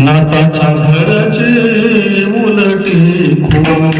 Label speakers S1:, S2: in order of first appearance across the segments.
S1: नाताच्या घराचे उलटे खून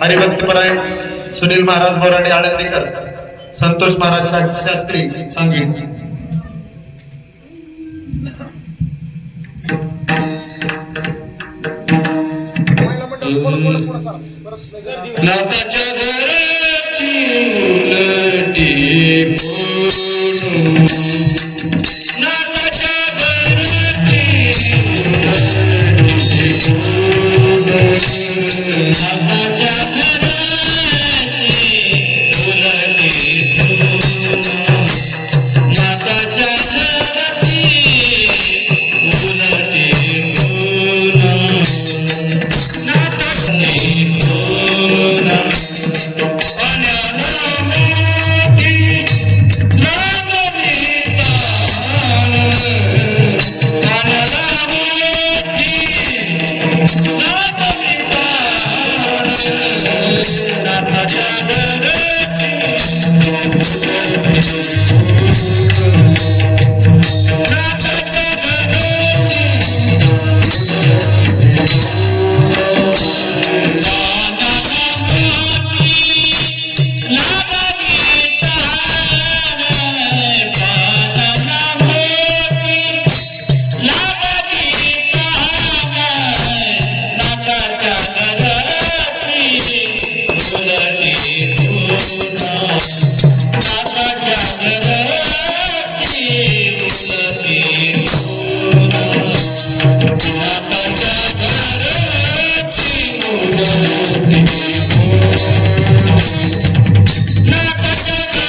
S2: हरिभक्तपरायण सुनील महाराज बोराडे आळंदीकर, संतोष महाराज शास्त्री सांगीन.
S1: नाताच्या घराची उलटी कोण, नाताच्या घराची उलटी कोण, नाताच्या घराची उलटी कोण, नाताच्या घराची उलटी कोण, नाताची कोण, पाण्याला मोठी लागली ताण, पाण्याला मोठी लागली ताण, नाताच्या घराची नाताच्या घराची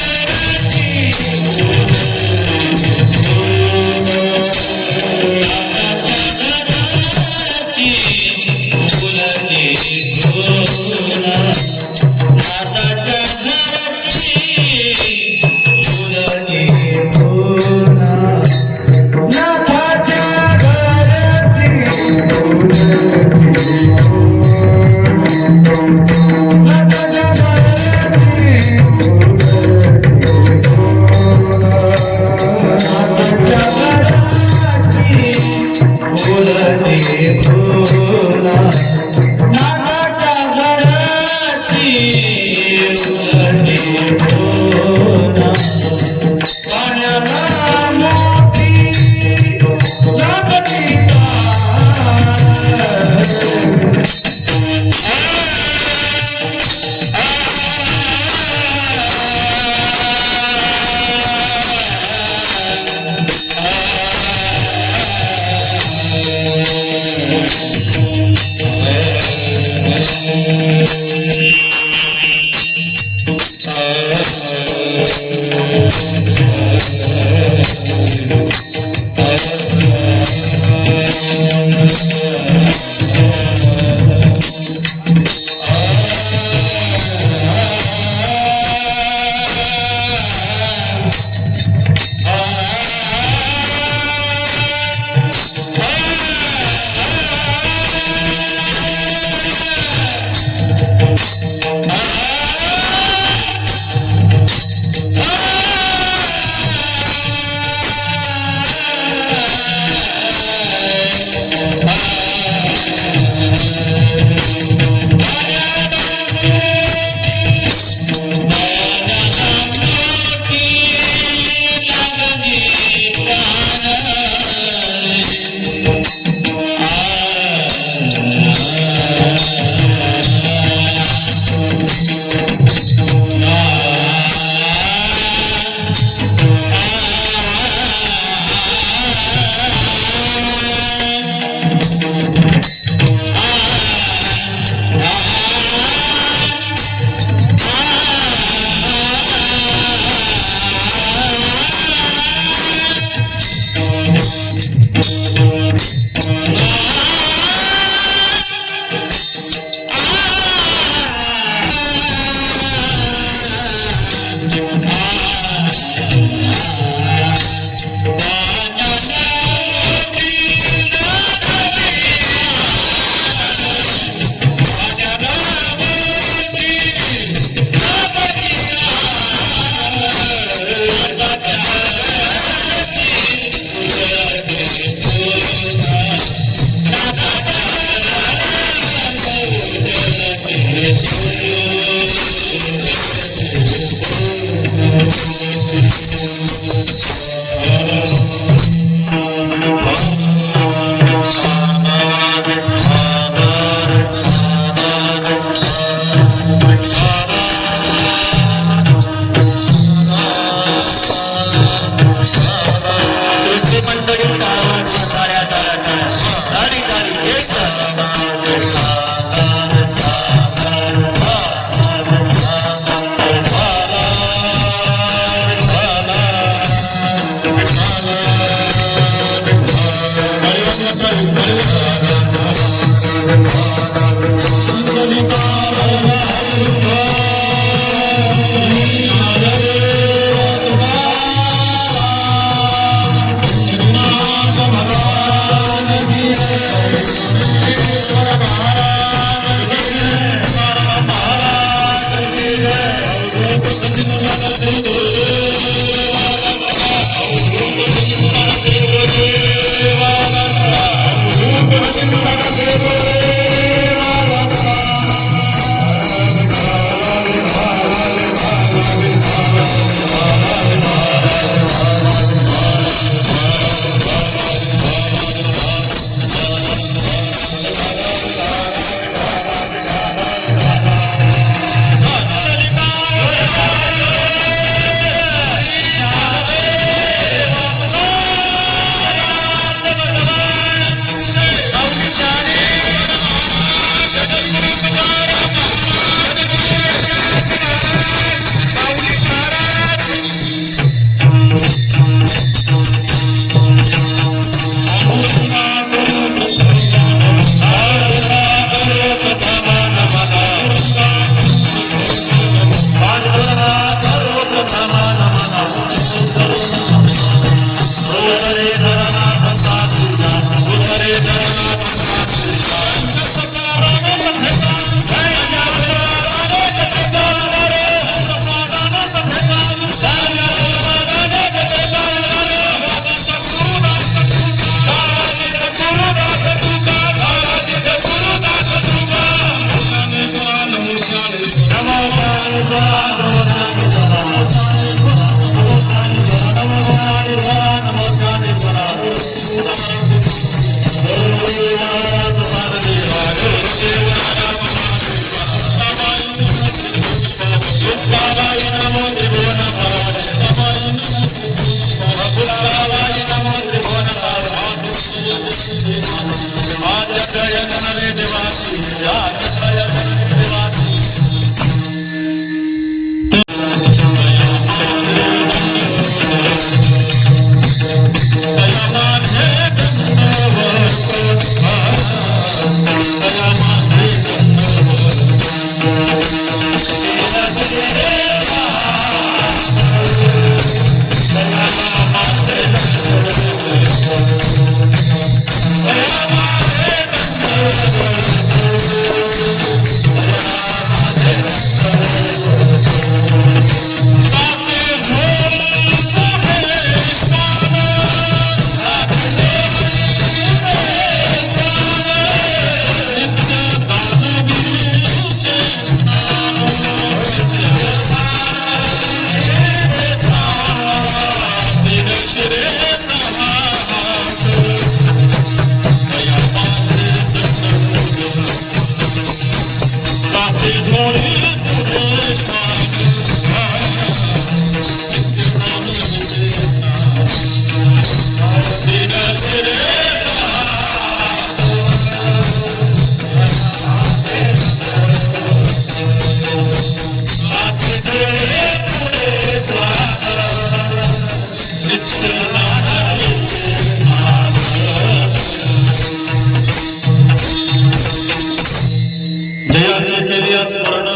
S3: स्मरण.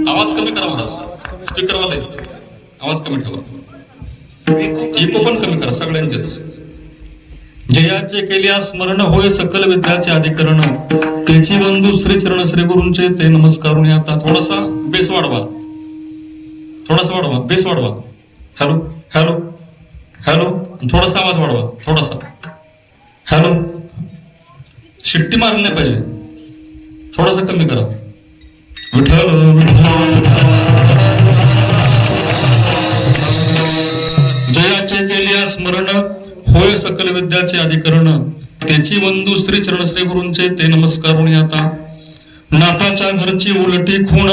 S3: आवाज कमी करा महाराज, स्पीकर वाले आवाज कमी ठेवा, इको पण कमी करा सगळ्यांचेच. जयाचे केल्या स्मरण होय सकल विद्याचे अधिकरण, त्याची बंधू श्री चरण श्री गुरूंचे ते नमस्कारून आता. थोडासा बेस वाढवा, थोडासा वाढवा, बेस वाढवा. हॅलो हॅलो हॅलो, थोडासा आवाज वाढवा, थोडासा. हॅलो, शिट्टी मारली नाही पाहिजे, थोडासा कमी करा. विठ्ठल जयाचे केल्या स्मरण होय सकल विद्याचे अधिकरण, त्याची बंधू श्री चरण श्री गुरूंचे ते नमस्कारून आता. नाथाच्या घरची उलटी खूण,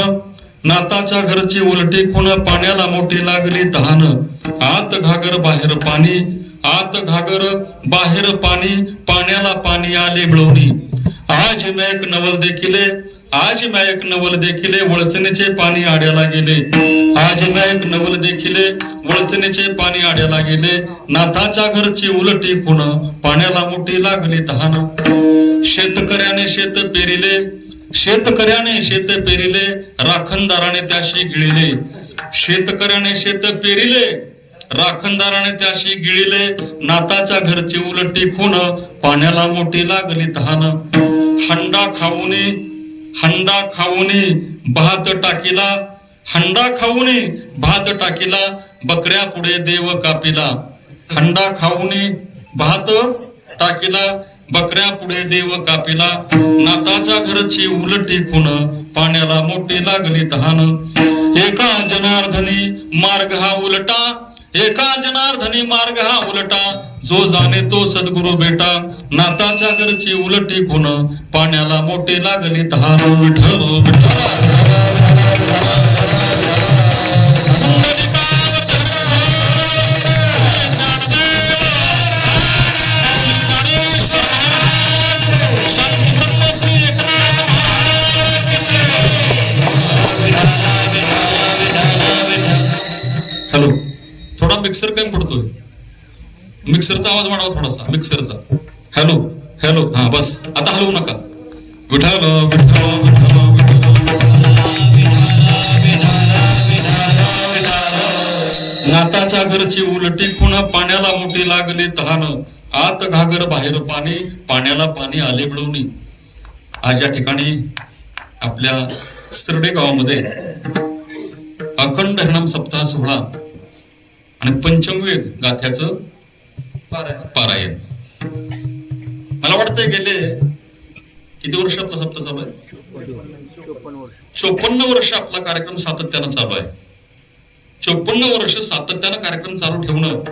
S3: नाथाच्या घरची उलटी खूण, पाण्याला मोठी लागली तहान. आत घागर बाहेर पाणी, आत घागर बाहेर पाणी, पाण्याला पाणी आले मिळवणी. आज मॅक नवल देखिले, आज मॅक नवल देखिले, वळचणीचे पाणी आड्याला गेले. आज मॅक नवल देखिले, वळचणीचे पाणी आड्याला गेले. नाथाच्या घरची उलटी खूण, पाण्याला मोठी लागली तहान. शेतकऱ्याने शेत पेरिले, शेतकऱ्याने शेत पेरिले, राखणदाराने त्याशी गिळिले. शेतकऱ्याने शेत पेरिले, राखणदाराने त्याशी गिळिले. नाथाच्या घरची उलटी खूण, पाण्याला मोठी लागली तहान. हंडा खाऊने, हंडा खाऊने भात टाकीला, हंडा खाऊने भात टाकीला, बकऱ्या पुढे देव कापिला. हंडा खाऊने भात टाकीला, बकऱ्या पुढे देव कापिला, नाताच्या घरची उलटी खून, पाण्याला मोठी लागली तहान. एका जनार्दनी मार्ग हा उलटा, एका जनार्दनी मार्ग हा उलटा, जो जाणे तो सद्गुरु बेटा. नाताच्या घरची उलटी खून, पाण्याला मोठी लागली तहान. विठ्ठल विठ्ठल हॅलो, थोडा मिक्सर कमी पडतोय, मिक्सरचा आवाज वाढवा थोडासा, मिक्सरचा. हॅलो हॅलो, हा बस, आता हलवू नका. विठ्ठल विठ्ठल विठ्ठल नाताच्या घरची उलटी खूण, पाण्याला मोठी लागली तहान. आत घागर बाहेर पाणी, पाण्याला पाणी आले मिळवणी. आज या ठिकाणी आपल्या सरडे गावामध्ये अखंड हरिनाम सप्ताह सोहळा आणि पंचमवेद गाथ्याचं पारायण. मला वाटतंय गेले किती वर्ष आपला सप्ताह चालू आहे? 54 वर्ष आपला कार्यक्रम सातत्यानं चालू आहे. 54 वर्ष सातत्यानं कार्यक्रम चालू ठेवणं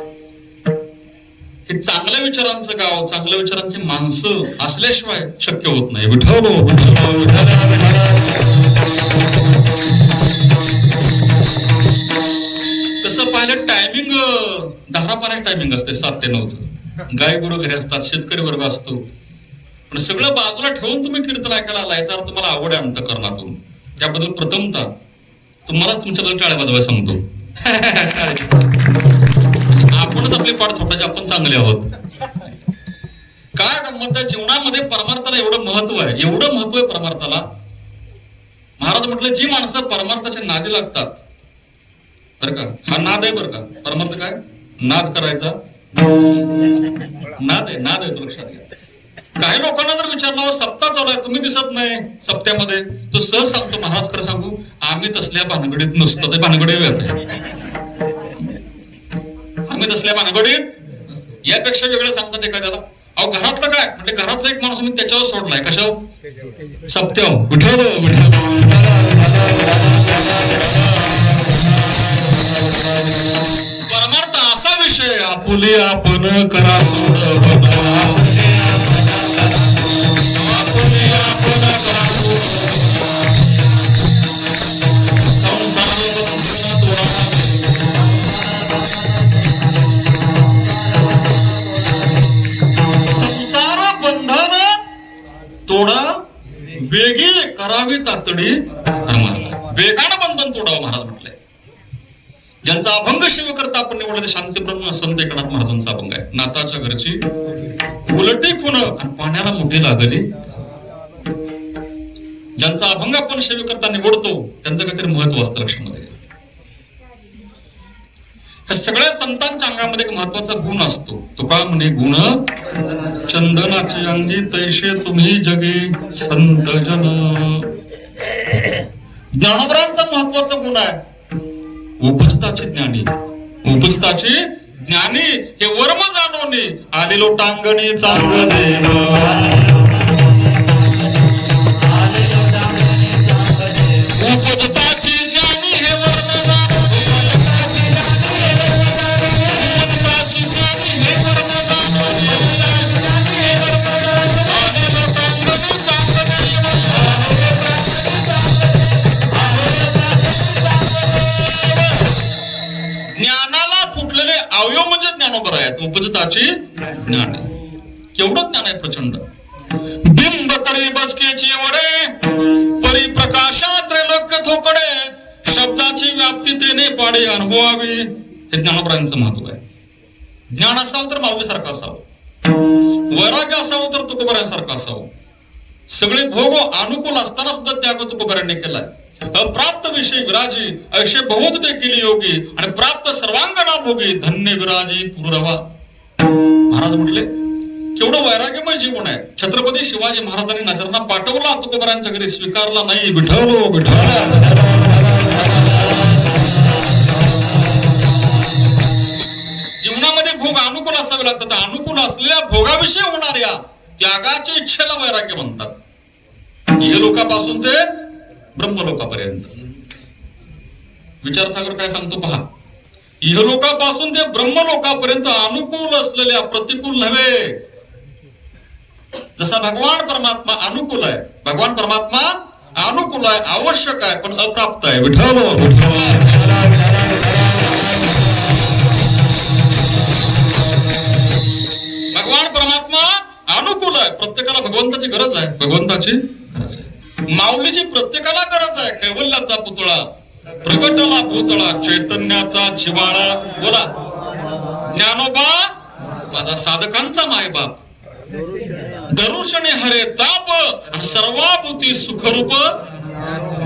S3: हे चांगल्या विचारांचं गाव, चांगल्या विचारांची माणसं असल्याशिवाय शक्य होत नाही. विठ्ठल विठ्ठल विठ्ठल. तसं पाहिलं टायमिंग दहा पाण्याचं टायमिंग असते 7 ते 9चं. गाय गुरु घरी असतात, शेतकरी वर्ग असतो, पण सगळं बाजूला ठेवून तुम्ही कीर्तन ऐकायला आलाय, याचा अर्थ तुम्हाला आवड आहे अंतःकरणातून. त्याबद्दल प्रथमतः तुम्हालाच तुमच्याबद्दल टाळ्या वाजवायला सांगतो. आपणच आपली पाठ छोटाचे, आपण चांगले आहोत. काय गंमत आहे, जीवनामध्ये परमार्थाला एवढं महत्व आहे, एवढं महत्व आहे परमार्थाला. महाराज म्हटलं, जी माणसं परमार्थाच्या नादी लागतात, बरं का, हा नाद आहे बरं का. परमार्थ काय? नाद करायचा नाद आहे, नाद आहे, तो लक्षात घ्या. काही लोकांना जर विचारलं, सप्ताह चालू आहे, तुम्ही दिसत नाही सप्त्यामध्ये, तो सहज सांगतो, महाराज खरं सांगू, आम्ही तसल्या भानगडीत नसतो. ते भानगडी वेळ आहे, आम्ही तसल्या भानगडीत. यापेक्षा वेगळं सांगतात एखाद्याला. अहो घरातलं काय म्हणजे, घरातला एक माणूस मी त्याच्यावर सोडलाय, कशावर? सप्त्यावर. विठ्ठल विठ्ठल. परमार्थ असा विषय, आपुले आपण करा सोड. तोडा वेगी करावी तातडी परमार्थ. वेगानं बंधन तोडावं महाराज म्हटलंय. ज्यांचा अभंग शिव करता आपण निवडले शांती ब्रह्म संत एकनाथ महाराजांचा अभंग आहे. नाताच्या घरची उलटी खूण आणि पाण्याला मोठी लागली. ज्यांचा अभंग आपण शिव करता निवडतो त्यांचं काहीतरी महत्व असतं लक्षामध्ये. ह्या सगळ्या संतांच्या अंगामध्ये एक महत्वाचा गुण असतो. तुका म्हणे गुण चंदनाची अंगी तैसे तुम्ही जगे संत जन. ज्ञानोबरांचा महत्वाचा गुण आहे उपजताची ज्ञानी. उपजताची ज्ञानी हे वर्म जाणवणे आलेलो टांगणी चांग देव. उपजताची ज्ञानी हे वर्म अवयव म्हणजे ज्ञानोबर आहेत. उपजताची ज्ञान. केवढं ज्ञान आहे प्रचंड. बिंब तरी बसकेची वडे परिप्रकाशा त्रैलोक्य थोकडे. शब्दाची व्याप्ती तेने पाडे अनुभवावी. हे ज्ञानोबरांचं महत्व आहे. ज्ञान असावं तर माऊलीसारखं असावं, वैराग्य असावं तर तुकोबरांसारखं असावं. सगळे भोग अनुकूल असताना सुद्धा त्याग तुकोबरांनी केलाय. अप्राप्त विषय विराजी ऐशे बहुत देखील योगी आणि प्राप्त सर्वांगना भोगी धन्य विराजी पुरवा. महाराज म्हटले केवढं वैराग्यमय जीवन आहे. छत्रपती शिवाजी महाराजांनी नजरांना पाठवला, तुकोबरांच्या घरी स्वीकारला नाही. विठ्ठल विठ्ठल. जीवनामध्ये भोग अनुकूल असावे लागतात. अनुकूल असलेल्या भोगाविषयी होणाऱ्या त्यागाच्या इच्छेला वैराग्य म्हणतात. इहलोकापासून ते ब्रह्मलोकापर्यंत. विचारसागर काय सांगतो पहा. इहलोकापासून ते ब्रह्मलोकापर्यंत अनुकूल असलेल्या, प्रतिकूल नव्हे. जसा भगवान परमात्मा अनुकूल आहे, भगवान परमात्मा अनुकूल आहे, आवश्यक आहे, पण अप्राप्त आहे. विठ्ठल भगवान परमात्मा अनुकूल आहे, प्रत्येकाला भगवंताची गरज आहे, भगवंताची गरज आहे. माऊलीची प्रत्येकाला गरज आहे. कैवल्याचा पुतळा प्रगटला पुतळा, चैतन्याचा जिवाळा. बोला ज्ञानोबा माझा साधकांचा मायबाप, दरुशने हरे ताप आणि सर्वाभूती सुखरूप.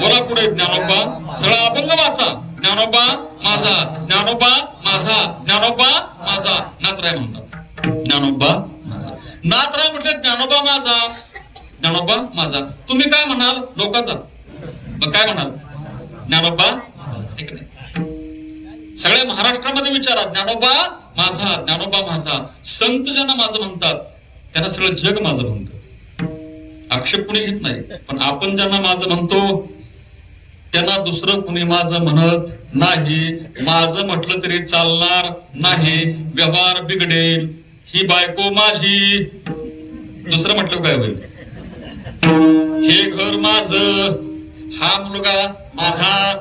S3: बोला पुढे ज्ञानोबा. सगळा अभंग वाचा. ज्ञानोबा माझा, ज्ञानोबा माझा, ज्ञानोबा माझा. नाथराय म्हणतात ज्ञानोबा माझा. नाथराय म्हटले ज्ञानोबा माझा, ज्ञानोबा माझा. तुम्ही काय म्हणाल लोकांचा? मग काय म्हणाल? ज्ञानोबा माझा. ठीक नाही. सगळ्या महाराष्ट्रामध्ये विचारा ज्ञानोबा माझा, ज्ञानोबा माझा. संत ज्यांना माझं म्हणतात त्यांना सगळं जग माझं म्हणतं. आक्षेप कुणी घेत नाही. पण आपण ज्यांना माझं म्हणतो त्यांना दुसरं कुणी माझं म्हणत नाही. माझं म्हटलं तरी चालणार नाही, व्यवहार बिघडेल. ही बायको माझी, दुसरं म्हटलं काय होईल? हे घर माझं, हा मुलगा माझा,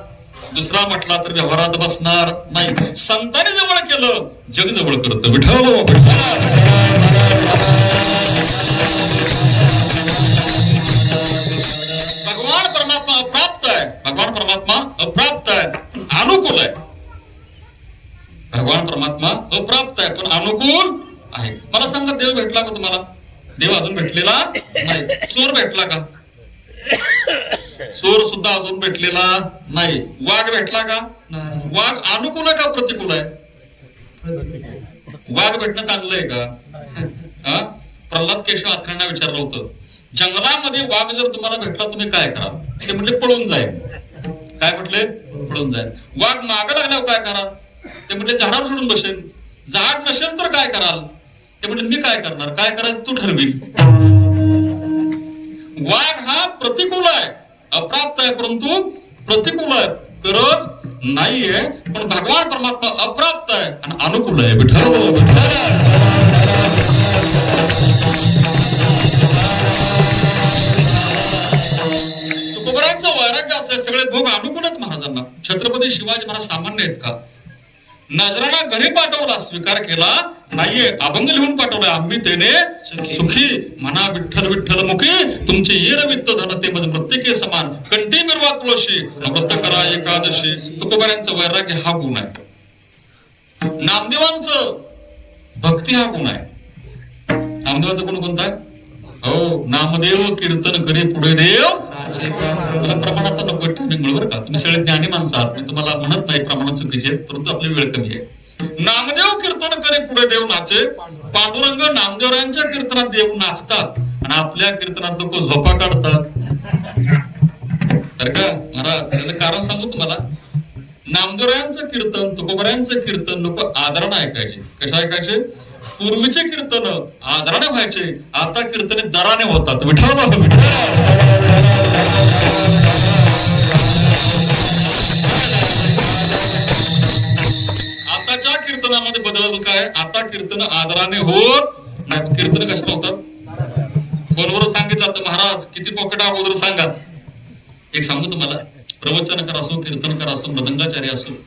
S3: दुसरा म्हटला तर व्यवहारात बसणार नाही. संतांनी जवळ केलं, जग जवळ करतं. विठ्ठल भगवान परमात्मा अप्राप्त आहे, भगवान परमात्मा अप्राप्त आहे, पण अनुकूल आहे. भगवान परमात्मा अप्राप्त आहे पण अनुकूल आहे. मला सांगा देव भेटला का तुम्हाला? देव अजून भेटलेला नाही. चोर भेटला का? चोर सुद्धा अजून भेटलेला नाही. वाघ भेटला का? वाघ अनुकूल आहे का प्रतिकूल आहे? वाघ भेटणं चांगलं आहे का? प्रल्हाद केशव आत्र्यांना विचारलं होतं, जंगलामध्ये वाघ जर तुम्हाला भेटला तुम्ही काय कराल? ते म्हटले पळून जाईल. काय म्हटले? पळून जाईल. वाघ मागं लागल्यावर काय कराल? ते म्हटले झाडावर सोडून बसेल. झाड नसेल तर काय कराल? ते म्हटले मी काय करणार, काय करायचं तू ठरवील. वाघ हा प्रतिकूल आहे, अप्राप्त आहे, परंतु प्रतिकूल आहे, गरज नाहीये. पण भगवान परमात्मा अप्राप्त आहे आणि अनुकूल आहे. तुकोबरांचं वैराग्य असं सगळे भोग अनुकूल आहेत महाराजांना. छत्रपती शिवाजी महाराज सामान्य आहेत का? नजराला घरी पाठवला, स्वीकार केला नाहीये, अभंग लिहून पाठवलाय. आम्ही तेने सुखी म्हणा विठ्ठल विठ्ठल मुखी, तुमचे येर वित्त धनते मध्ये प्रत्येके समान, कंठी मिरवा तुळशी व्रत करा एकादशी. तुकोबरांचं वैराग्य हा गुण आहे. नामदेवांचं भक्ती हा गुण आहे. नामदेवाचा गुण कोणता आहे? हो, नामदेव कीर्तन करे पुढे देव. प्रमाणाचा नको टायमिंग बरं का. तुम्ही सगळे ज्ञानी माणसं आहात, मी तुम्हाला म्हणत नाही प्रमाणात चुकीचे, परंतु आपली वेळ कमी आहे. नामदेव कीर्तन करे पुढे देव नाचे. पांडुरंग नामदेवरांच्या कीर्तनात देव नाचतात आणि आपल्या कीर्तनात लोक झोपा काढतात. तर का महाराज त्याचं कारण सांगू तुम्हाला. नामदेवरायांचं कीर्तन, तुकोबरायांचं कीर्तन लोक आदरानं ऐकायचे. कशा ऐकायचे? पूर्वीचे कीर्तन आदराने व्हायचे, आता कीर्तने दराने होतात. विठ्ठल आताच्या कीर्तनामध्ये बदल काय? आता कीर्तन आदराने होत नाही. कीर्तन कशाला होतात? फोनवर सांगितलं तर महाराज किती पॉकेट अगोदर सांगा. एक सांगू तुम्हाला, प्रवचनकार असो, कीर्तनकार असो, मृदंगाचार्य असो,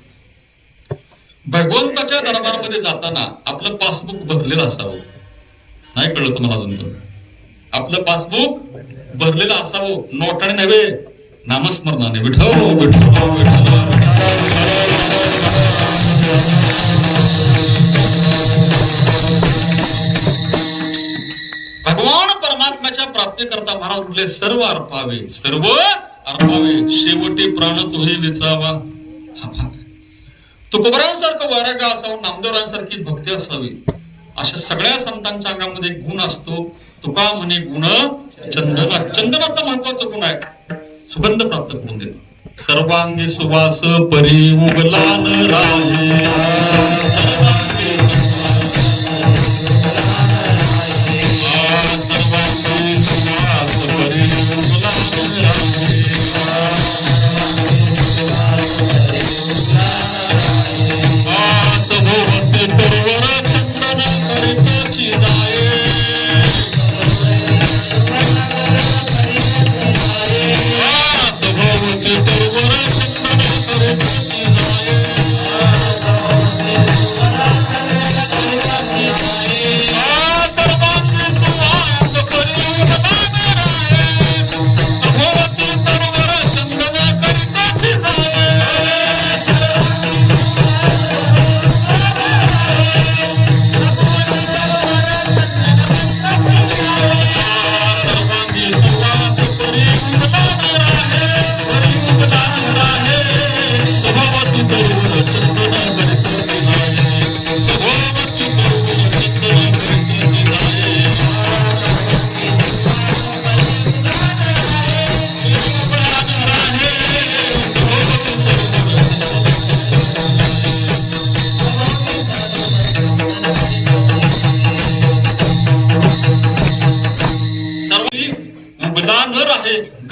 S3: भगवंताच्या दरबारमध्ये जाताना आपलं पासबुक भरलेलं असावं. नाही कळलं तुम्हाला अजून पण? आपलं पासबुक भरलेलं असावं, नोटाने नव्हे, नामस्मरणाने. विठ्ठल विठ्ठल विठ्ठल. भगवान परमात्म्याच्या प्राप्तीकरता महाराज म्हटले सर्व अर्पावे, सर्व अर्पावे, शेवटी प्राण तोही विचावा. हा भाग तुकोबरांसारखं वैराग्य असावं, नामदेवरांसारखी भक्ती असावी. अशा सगळ्या संतांच्या अंगामध्ये गुण असतो. तुका म्हणे गुण चंदना. चंदनाचा महत्वाचा गुण आहे, सुगंध प्राप्त करून देतो. सर्वांगी सुवास परी उगलान राहे. सर्वांगी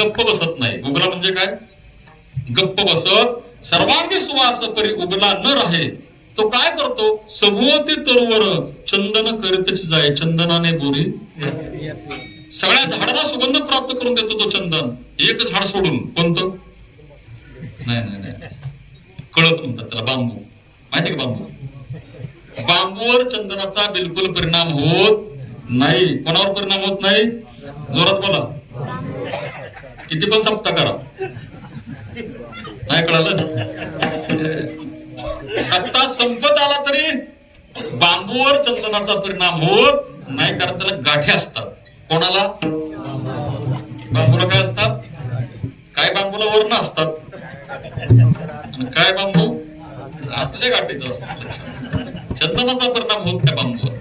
S3: गप्प बसत नाही. उगला म्हणजे काय? गप्प बसत सर्वांगी सुवास परी उगला न राहे. तो काय करतो? सभोवती तरुवर चंदन करीतच जाय चंदनाने बोरी. सगळ्या झाडांना सुगंध प्राप्त करून देतो तो चंदन. एक झाड सोडून. कोणतं? नाही नाही नाही, कळत म्हणतात त्याला, बांबू. माहिती का बांबू? बांबूवर चंदनाचा बिलकुल परिणाम होत नाही. कोणावर परिणाम होत नाही? जोरात बोला. किती पण सप्ताह करा, नाही कळालं? सप्ताह संपत आला तरी बांबूवर चंदनाचा परिणाम होत नाही, कारण त्याला गाठी असतात. कोणाला? बांबूला काय असतात? काय बांबूला वर्ण असतात, काय बांबू आतल्या गाठीचं असतात. चंदनाचा परिणाम होत त्या बांबूवर.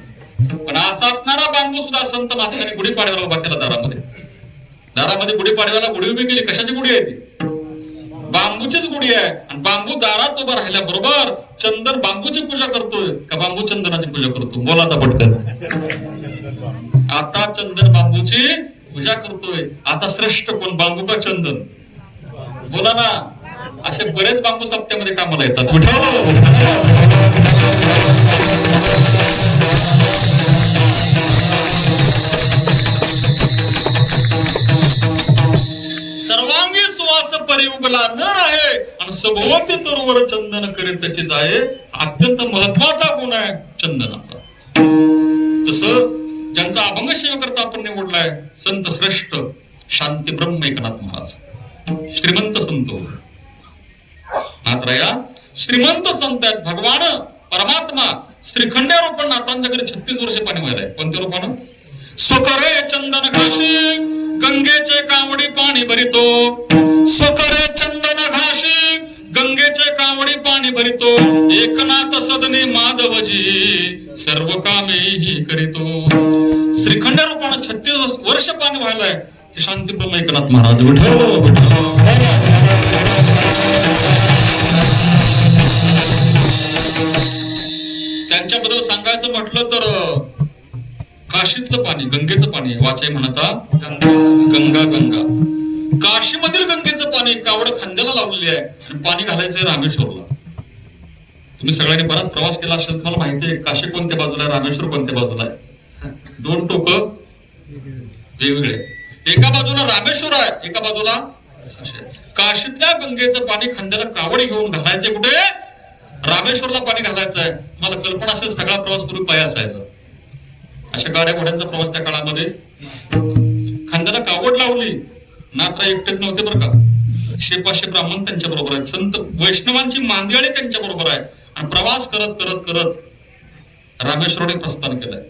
S3: पण असा असणारा बांबू सुद्धा संत महात्म्यांनी गुढीपाडव्याला उभा केला. दारामध्ये गुढीपाडव्याला गुढी उभी केली. कशाची गुढी आहे ती? बांबूचीच गुढी आहे. आणि बांबू दारात उभा राहिल्या बरोबर चंदन बांबूची पूजा करतोय का बांबू चंदनाची पूजा करतो? बोला आता पटकन. आता चंदन बांबूची पूजा करतोय. आता श्रेष्ठ कोण, बांबू का चंदन? बोला ना. असे बरेच बांबू सप्त्यामध्ये कामाला येतात. सर्वांगी सुवास परी उगला न राहे आणि सभोवती तरुवर चंदन करीत त्याची जाये. अत्यंत महत्वाचा गुण आहे चंदनाचा. तसं ज्यांचा अभंग सेवेकरता आपण निवडलाय संत श्रेष्ठ शांती ब्रह्म एकनाथ महाराज, श्रीमंत संत नाथराया, श्रीमंत संत आहेत. भगवान परमात्मा श्रीखंडे रूपानं नाथांच्या घरी 36 वर्षे पाणी व्हायलाय. कोणत्या रूपानं? स्वकरे चंदन घाशी गंगेचे कावडी पाणी भरितो. स्वकरे चंदन घाशी गंगेचे कावडी पाणी भरितो. एकनाथ सदने माधवजी सर्व कामे ही करीतो. श्रीखंड रूपानं 36 वर्ष पाणी व्हायलाय ते शांती ब्रह्म एकनाथ महाराज. त्यांच्याबद्दल सांगायचं म्हटलं तर काशीतलं पाणी, गंगेचं पाणी वाचाय म्हणता गंगा गंगा. काशीमधील गंगेचं पाणी कावड खांद्याला लावलेली आहे आणि पाणी घालायचंय रामेश्वरला. तुम्ही सगळ्यांनी बराच प्रवास केला असेल, तुम्हाला माहिती आहे काशी कोणत्या बाजूला आहे, रामेश्वर कोणत्या बाजूला आहे. 2 टोक वेगवेगळे. एका बाजूला रामेश्वर आहे, एका बाजूला काशीतल्या गंगेचं पाणी खांद्याला कावड घेऊन घालायचंय. कुठे? रामेश्वरला पाणी घालायचंय. तुम्हाला कल्पना असेल सगळा प्रवास पूर्वी पायी असायचा. अशा गाड्या घोड्यांचा प्रवास त्या काळामध्ये. खांद्याला कावड लावली. नाथराय एकटेच नव्हते बरं का, 100-500 ब्राह्मण त्यांच्या बरोबर आहेत. संत वैष्णवांची मांदियाळी त्यांच्या बरोबर आहे. आणि प्रवास करत करत करत रामेश्वराने प्रस्थान केलंय.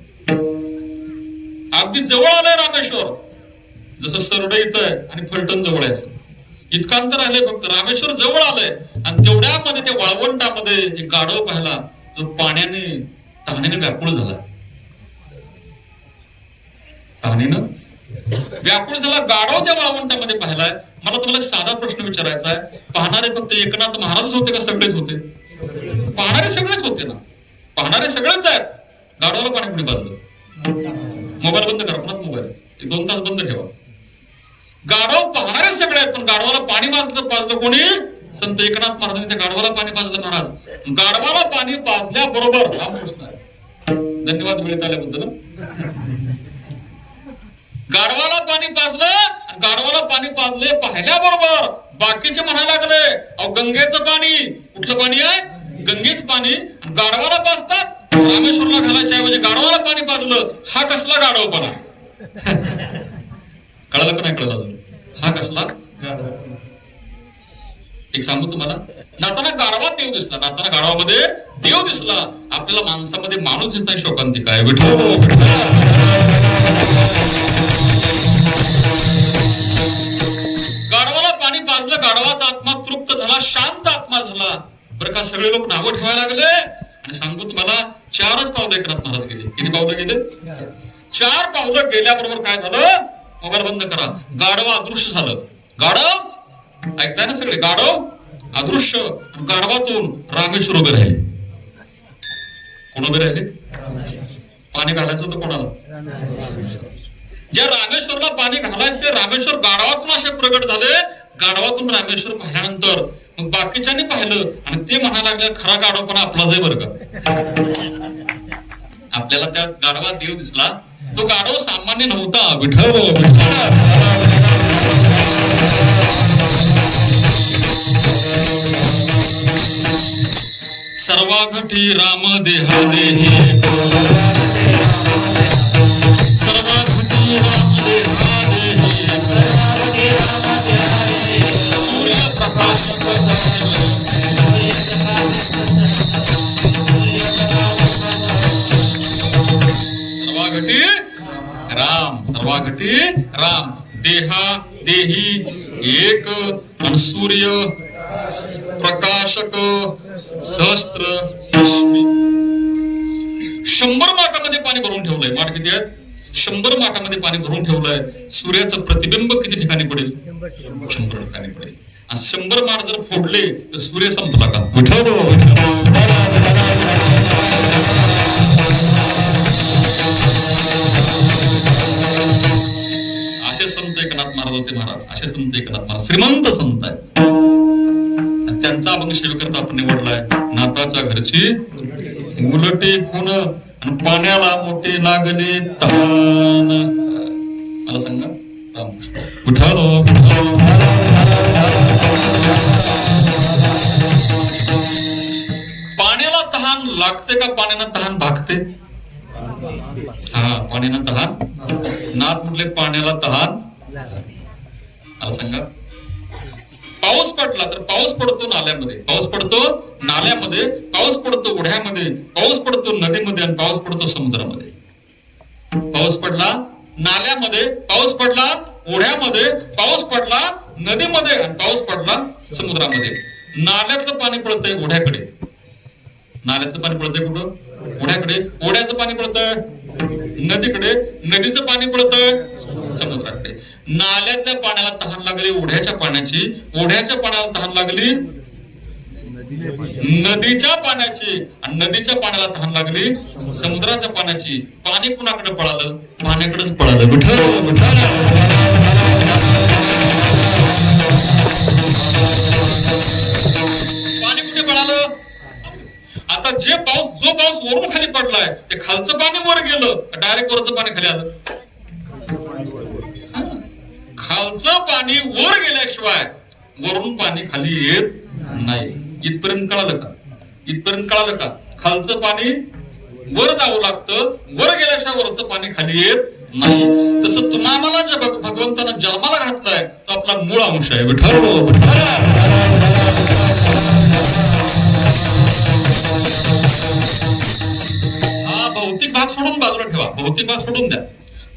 S3: अगदी जवळ आलंय रामेश्वर. जसं सरड इथं आहे आणि फलटण जवळ आहे, इतकं अंतर आलंय. फक्त रामेश्वर जवळ आलंय. आणि तेवढ्यामध्ये त्या वाळवंटामध्ये एक गाढव पाहिला जो पाण्याने तहानेने व्याकुळ झाला. तहानेनं व्याकुळ झाला. गाढव त्या वाळवंटामध्ये पाहिलाय. मला तुम्हाला एक साधा प्रश्न विचारायचा आहे. पाहणारे फक्त एकनाथ महाराज होते का सगळेच होते? पाहणारे सगळेच होते ना. पाहणारे सगळेच आहेत. गाढवाला पाणी कुणी पाजलं? मोबाईल बंद करा, पुन्हा मोबाईल 2 तास बंद ठेवा. गाढव पाहणारे सगळे आहेत, पण गाढवाला पाणी पाजलं कोणी? संत एकनाथ महाराजांनी त्या गाढवाला पाणी पाजलं. महाराज गाढवाला पाणी पाजल्याबरोबर हा प्रश्न आहे. धन्यवाद वेळेत आल्याबद्दल. गाढवाला पाणी पाजलं, गाढवाला पाणी पाजले पाहिल्याबरोबर बाकीचे म्हणायला लागले अहो गंगेचं पाणी. कुठलं पाणी आहे? गंगेच पाणी. गाढवाला पाजतात. रामेश्वरला घालायच्या ऐवजी गाढवाला पाणी पाजलं. हा कसला गाढवपणा? कळलं का नाही कळलं अजून? हा कसला गाढव? एक सांगू तुम्हाला, नाताना गाढवात देव दिसला. नाताना गाढवामध्ये देव दिसला. आपल्याला माणसामध्ये माणूस दिसत नाही. शोकांतिका आहे. गाढवाला पाणी पाजलं. गाढवाचा आत्मा तृप्त झाला, शांत आत्मा झाला. बरं का? सगळे लोक नावं ठेवायला लागले. आणि सांगू तुम्हाला 4च पावलं एकनाथ महाराज गेले. किती पावलं गेले? 4 पावलं गेल्याबरोबर काय झालं? मोबाईल बंद करा. गाढव अदृश्य झालं. गाढव ऐकताय ना सगळे? गाढव अदृश्य. गाढवातून रामेश्वर उभे राहिले. कोण उभे राहिले? पाणी घालायचं होतं कोणाला? ज्या रामेश्वरला पाणी घालायचं ते रामेश्वर गाढवातून असे प्रगट झाले. गाढवातून रामेश्वर पाहिल्यानंतर मग बाकीच्यांनी पाहिलं आणि ते म्हणायला लागले खरा गाढवपणा आपलाच आहे बरं का. आपल्याला त्या गाढवात देव दिसला. तो गाढव सामान्य नव्हता. विठ्ठल सर्वाघटी राम देहा देही, सर्वाघटी राम देहा देही, सूर्य प्रकाश सर्वाघटी राम, सर्वाघटी राम, देहा देही एक आणि सूर्य प्रकाशक सहस्त्र रश्मी. 100 माठामध्ये पाणी भरून ठेवलंय. माठ किती आहेत? 100 माठामध्ये पाणी भरून ठेवलंय. सूर्याचं प्रतिबिंब किती ठिकाणी पडेल? 100 ठिकाणी पडेल. आणि 100 माठ जर फोडले तर सूर्य संपला का? असे संत एकनाथ महाराज होते. महाराज असे संत एकनाथ महाराज श्रीमंत संत आहे. त्यांचा अभंग सेवेकरता आपण निवडलाय. नाताच्या घरची उलटी खून आणि पाण्याला मोठे लागले तहान. मला सांगा रामकृष्ण विठ्ठल. पाण्याला तहान लागते का पाण्यानं तहान भागते? हा, पाण्यानं तहान. नाथ म्हटले पाण्याला तहान. मला सांगा पाऊस पडला तर पाऊस पडतो नाल्यामध्ये, पाऊस पडतो नाल्यामध्ये, पाऊस पडतो ओढ्यामध्ये, पाऊस पडतो नदीमध्ये आणि पाऊस पडतो समुद्रामध्ये. पाऊस पडला नाल्यामध्ये, पाऊस पडला ओढ्यामध्ये, पाऊस पडला नदीमध्ये आणि पाऊस पडला समुद्रामध्ये. नाल्यातलं पाणी पडतंय ओढ्याकडे, नाल्यातलं पाणी पडतंय कुठं? ओढ्याकडे. ओढ्याचं पाणी पडतंय नदीकडे, नदीचं पाणी पडतंय समुद्राकडे. नाल्यातल्या पाण्याला तहान लागली ओढ्याच्या पाण्याची, ओढ्याच्या पाण्याला तहान लागली नदीच्या पाण्याची आणि नदीच्या पाण्याला तहान लागली समुद्राच्या पाण्याची. पाणी कुणाकडे पळालं? पाण्याकडेच पळालं. विठ्ठल विठ्ठल. पाणी कुठे पळालं? आता जो पाऊस वरून खाली पडलाय ते खालचं पाणी वर गेलं, डायरेक्ट वरचं पाणी खाली आलं. खालचं पाणी वर गेल्याशिवाय वरून पाणी खाली येत नाही. इथपर्यंत कळालं का? इथपर्यंत कळालं का? खालचं पाणी वर जावं लागतं, वर गेल्याशिवाय वरचं पाणी खाली येत नाही. तसं तुम्हाला ज्या भगवंतानं जन्माला घातलाय तो आपला मूळ अंश आहे. विठ्ठल. हा भौतिक भाग सोडून बाजूला ठेवा, भौतिक भाग सोडून द्या.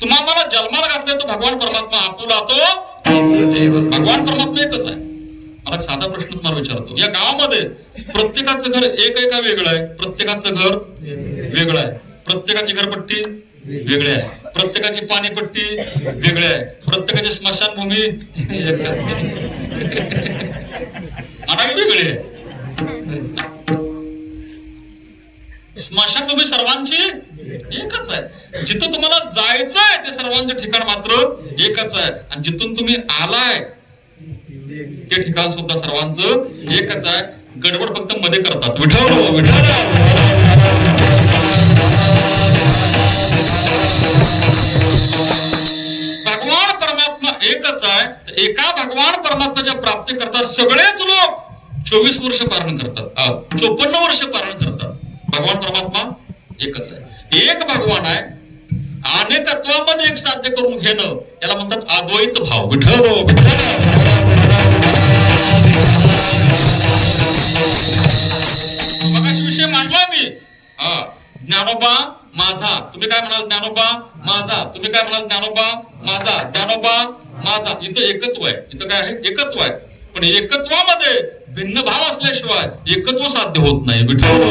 S3: तुम्हाला जन्माला घातलाय तो भगवान परमात्मा आपुला तो भगवान परमात्मा एकच आहे. मला साधा प्रश्न तुम्हाला विचारतो. या गावामध्ये प्रत्येकाचं घर एक का वेगळं आहे? प्रत्येकाचं घर वेगळं आहे. प्रत्येकाची घरपट्टी वेगळी आहे. प्रत्येकाची पाणीपट्टी वेगळी आहे. प्रत्येकाची स्मशानभूमी वेगळी आहे. स्मशानभूमी सर्वांची एकच आहे. जिथं तुम्हाला जायचं आहे ते सर्वांचं ठिकाण मात्र एकच आहे. आणि जिथून तुम्ही आलाय ते ठिकाण सुद्धा सर्वांचं एकच आहे. गडबड फक्त मध्ये करतात. विठ्ठल विठ्ठल. भगवान परमात्मा एकच आहे. एका भगवान परमात्म्याच्या प्राप्ती करता सगळेच लोक 24 वर्ष पारण करतात, 54 वर्ष पारण करतात. भगवान परमात्मा एकच आहे. एक भगवान आहे. अनेकत्वामध्ये एक साध्य करून घेणं याला म्हणतात अद्वैत भाव. विठ्ठल मगाशी विषय मांडला मी. ज्ञानोबा माझा, तुम्ही काय म्हणाल? ज्ञानोबा माझा, तुम्ही काय म्हणाल? ज्ञानोबा माझा, ज्ञानोबा माझा. इथं एकत्व आहे. इथं काय आहे? एकत्व आहे. पण एकत्वामध्ये भिन्न भाव असल्याशिवाय एकत्व साध्य होत नाही. विठ्ठल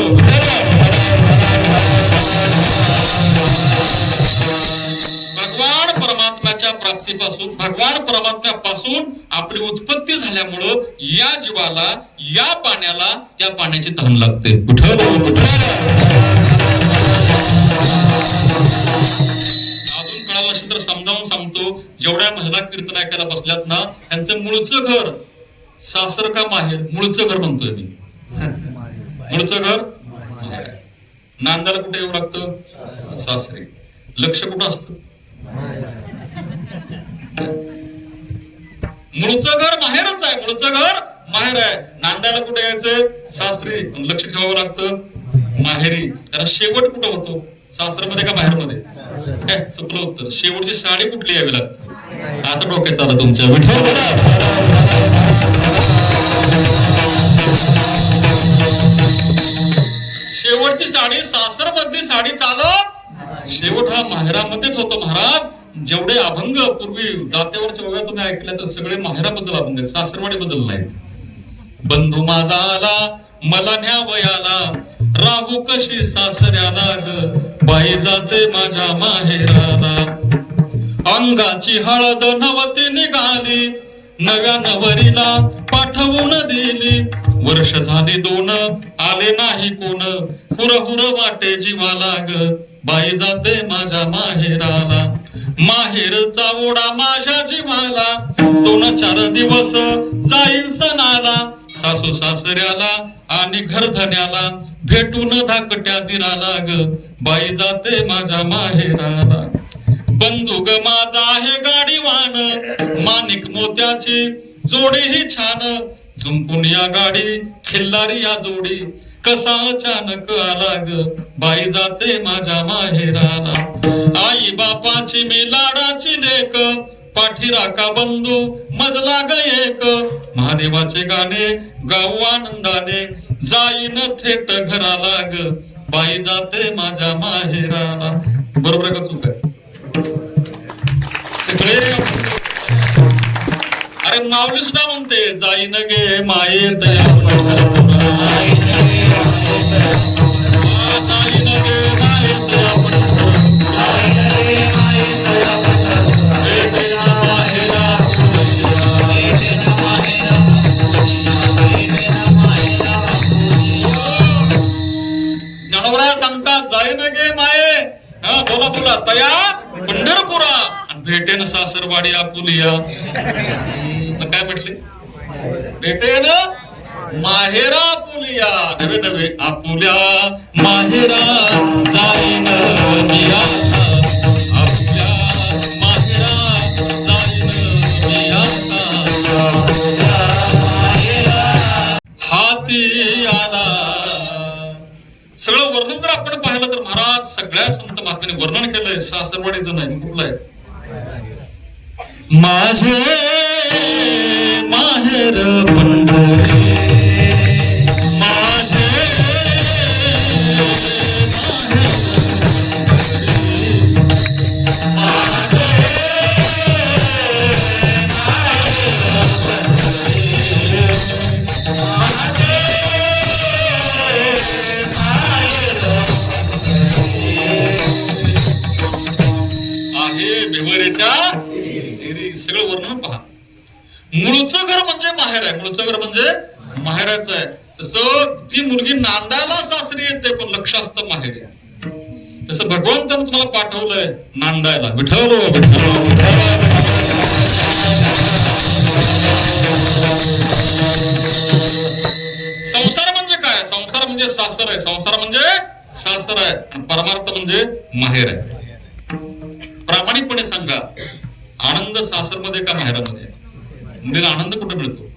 S3: भगवान परमात्म्याच्या प्राप्तीपासून, भगवान परमात्म्यापासून आपली उत्पत्ती झाल्यामुळं या जीवाला, या पाण्याला, त्या पाण्याची तहान लागते. विठ्ठल अजून कळालं नसेल तर समजावून सांगतो. जेवढ्या महिला कीर्तन ऐकायला बसल्यात ना त्यांचं मूळचं घर सासर का माहेर? मूळचं घर म्हणतोय मी. मूळचं घर माहेर आहे. नांदाला कुठे येऊ लागतं? सासरी. लक्ष कुठं असतं? मूळचं घर माहेरच आहे. मूळचं घर माहेर आहे. नांदायला कुठे यायचं? सासरी. लक्ष ठेवावं लागतं माहेरी. त्याला शेवट कुठं होतो? सासरमध्ये का माहेरमध्ये? चुकलं उत्तर. शेवटची साडी कुठली यावी लागते? आता डोक्यात आलं तुमच्या. शेवटची साडी सासर मधली साडी चालत शेवट हा माहेरामध्येच होतो. महाराज जेवढे अभंग पूर्वी जात्यावरच्या वगैरे तुम्ही ऐकल्या तर सगळे माहेराबद्दल अभंग आहेत, सासरवाडी बद्दल नाहीत. बंधू माझा आला मला न्यावयाला, राहू कशी सासऱ्याला ग, बाई जाते माझ्या माहेराला. अंगाची हळद नवती निघाली, नव्या नवरीला पाठवून दिली. वर्ष झाली 2 आले नाही कोण, हुर हुर वाटे जीवाला ग, बाई जाते माझ्या माहेराला. माहेरचा ओढा माझ्या जीवाला, 2-4 दिवस जाईल सणाला. सासू सासऱ्याला आणि घरधन्याला, भेटून धाकट्या दिराला ग, बाई जाते माझ्या माहेराला. बंधू ग माझा आहे गाडीवान, माणिक मोत्याची जोडी ही छान. झुंपून या गाडी खिल्लारी या जोडी, कसा अचानक आला ग, बाई जाते माझ्या माहेराला. आई बापाची मी लाडाची लेक, पाठीरा का बंधू मजला ग एक. महादेवाचे गाणे गाऊ आनंदाने, जाईन थेट घराला ग, बाई जाते माझ्या माहेराला. बरोबर आहे का चूक आहे? सगळे अरे माऊली सुद्धा म्हणते, जाईन गे मायेत या ज्ञानोबराय सांगतात, जाईन गे माये. हा बोला बोला. तया पंढरपुरा, भेटेन सासरवाडी आपुलिया. काय म्हटले? भेटेन माहेरा आपुलिया, नवे नवे आपुल्या माहेरा जाईन मी आता. आपुल्या माहेरा जाईन मी आता. हाती आला. सगळं वर्णन जर आपण पाहिलं तर महाराज सगळ्या संत महात्म्याने वर्णन केलंय. सासरवाडीचं नाही, कुठलं आहे? माझे माहेर पंढरी, माझे आहे भिवरेच्या. सगळं वर्णन पहा. मूळचं घर म्हणजे माहेर आहे. मूळचं घर म्हणजे माहेराचं आहे. तसं ती मुलगी नांदायला सासरी येते, पण लक्ष असतं माहेर. तसं भगवंतानं तुम्हाला पाठवलंय नांदायला. विठ्ठल संसार म्हणजे काय? संसार म्हणजे सासर आहे. संसार म्हणजे सासर आहे आणि परमार्थ म्हणजे माहेर आहे. प्रामाणिकपणे सांगा, आनंद सासरमध्ये का माहेरामध्ये? मुलीला आनंद कुठे मिळतो?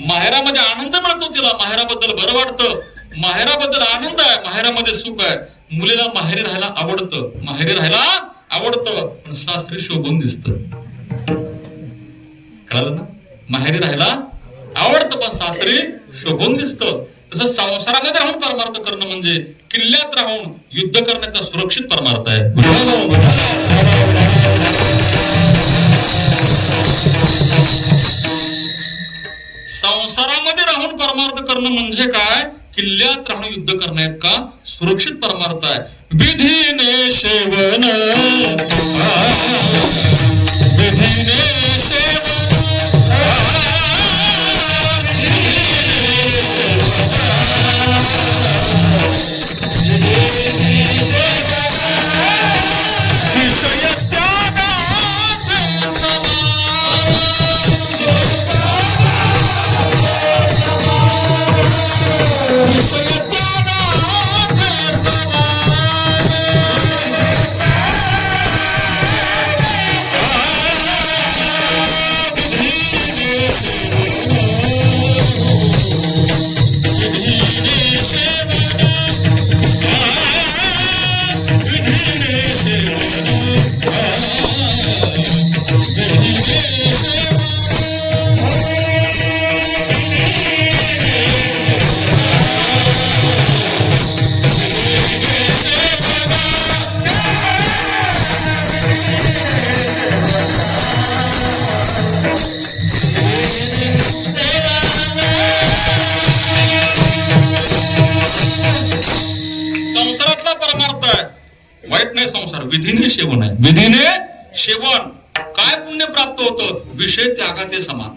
S3: माहेरामध्ये आनंद मिळतो. तिला माहेराबद्दल बरं वाटतं, माहेराबद्दल आनंद आहे, माहेरामध्ये सुख आहे. मुलीला माहेरी राहायला आवडतं, माहेरी राहायला आवडतं, पण सासरी शोभून दिसतं. कळलं ना? माहेरी राहायला आवडतं पण सासरी शोभून दिसतं. तसं संसारामध्ये राहून परमार्थ करणं म्हणजे किल्ल्यात राहून युद्ध करण्याचा सुरक्षित परमार्थ आहे. संसारामध्ये राहून परमार्थ करणं म्हणजे काय? किल्ल्यात राहून युद्ध करण्यात का सुरक्षित परमार्थ आहे. विधीने सेवन, विधीने सेवन, विषय त्यागात विधीने सेवन काय पुण्य प्राप्त होतं? विषय त्यागाते समान.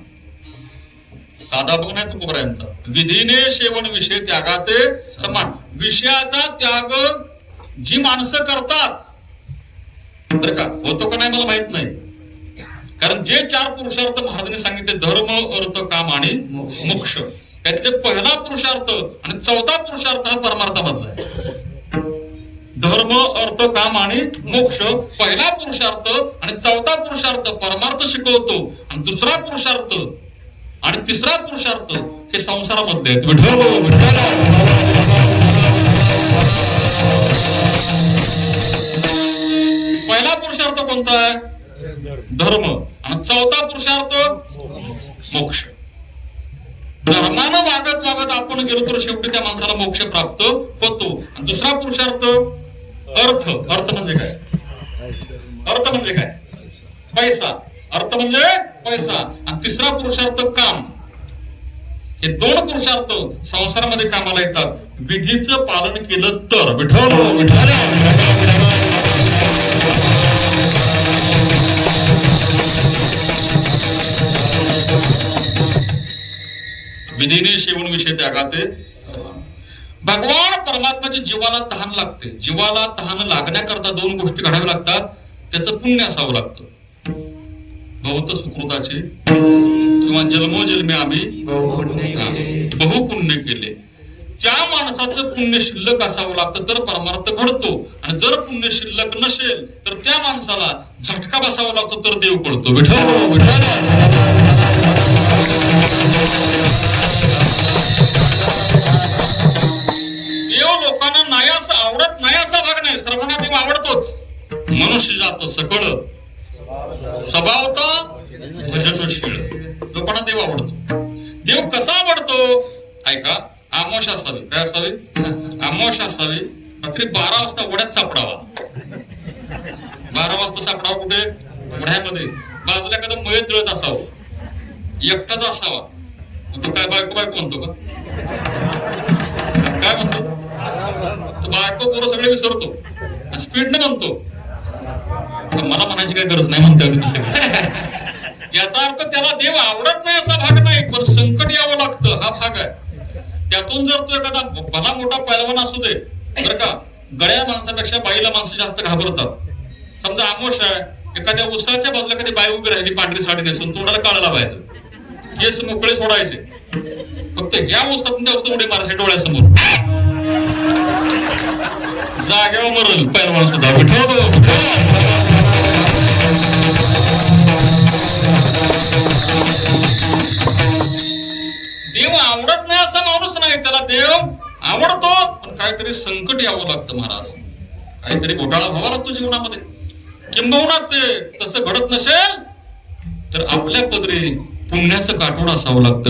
S3: साधा बघ नाही तुकोबरायांचा. विधीने सेवन विषय त्यागाते समान. विषयाचा त्याग जी माणसं करतात बरं का, होतो का नाही मला माहित नाही. कारण जे 4 पुरुषार्थ महाराजांनी सांगितले, धर्म अर्थ काम आणि मोक्ष, त्यातले पहिला पुरुषार्थ आणि 4था पुरुषार्थ हा परमार्थामधला आहे. धर्म अर्थ काम आणि मोक्ष पहिला पुरुषार्थ आणि 4था पुरुषार्थ परमार्थ शिकवतो, आणि दुसरा पुरुषार्थ आणि तिसरा पुरुषार्थ हे संसारामध्ये आहेत. पहिला पुरुषार्थ कोणता आहे? धर्म. आणि 4था पुरुषार्थ मोक्ष. धर्मानं वागत आपण गेलो तर शेवटी त्या माणसाला मोक्ष प्राप्त होतो. आणि दुसरा पुरुषार्थ अर्थ. अर्थ म्हणजे काय? अर्थ म्हणजे काय? पैसा. अर्थ म्हणजे पैसा. आणि तिसरा पुरुषार्थ काम. हे 2 पुरुषार्थ संसारामध्ये कामाला येतात विधीचं पालन केलं तर. विधीने सेवन विषय त्यागाते समान. भगवान परमात्म्याच्या जीवाला तहान लागते. जीवाला तहान लागण्याकरता 2 गोष्टी घडाव्या लागतात. त्याचं पुण्य असावं लागतं. भवत सुकृताचे किंवा जन्मोजन्मी आम्ही बहुपुण्य केले. त्या माणसाचं पुण्य शिल्लक असावं लागतं तर परमार्थ घडतो. आणि जर पुण्य शिल्लक नसेल तर त्या माणसाला झटका बसावा लागतो तर देव कळतो. देव लोकांना नाही असं आवडत नाही असा भाग नाही. सर्वांना देव आवडतोच. मनुष्य जात सकळ स्वभावता भजनशील. लोकांना देव आवडतो. देव कसा आवडतो ऐका. आमोश असावी. काय असावी? आमोश असावी. रात्री 12 वाजता ओढ्यात सापडावा. 12 वाजता सापडावा कुठे? ओढ्यामध्ये. बाजूला एखादं मयत जळत असावं. एकटाच असावा. तो काय बायको म्हणतो का? काय म्हणतो? तो बायको पोरं सगळे विसरतो. स्पीडने म्हणतो. मला म्हणायची काही गरज नाही म्हणतात. याचा अर्थ त्याला देव आवडत नाही असा भाग नाही, पण संकट यावं लागतं हा भाग आहे. त्यातून जर तो एखादा भला मोठा पैलवान असू दे बरं का, गळ्या माणसापेक्षा बाईला माणसं जास्त घाबरतात. समजा आमोश आहे, एखाद्या उसाच्या बाजूला कधी बाई उभी राहिली पांढरी साडी नेसून, तोंडाला काळं लावायचं, केस मोकळे सोडायचे, फक्त ह्या उसातून त्या उसात उडी मारायचे डोळ्यासमोर. जागेवर मरल पैलवान सुद्धा. देव आवडत नाही असा माणूस नाही. त्याला देव आवडतो, पण काहीतरी संकट यावं लागतं महाराज. काहीतरी घोटाळा व्हावा लागतो जीवनामध्ये. किंबहुना ते तसं घडत नसेल तर आपल्या पदरी पुण्याचं काठोड असावं लागतं.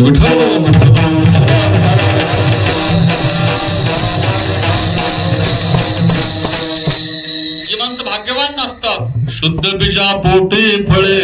S3: ही माणसं भाग्यवान नसतात. शुद्ध बीजा पोटे फळे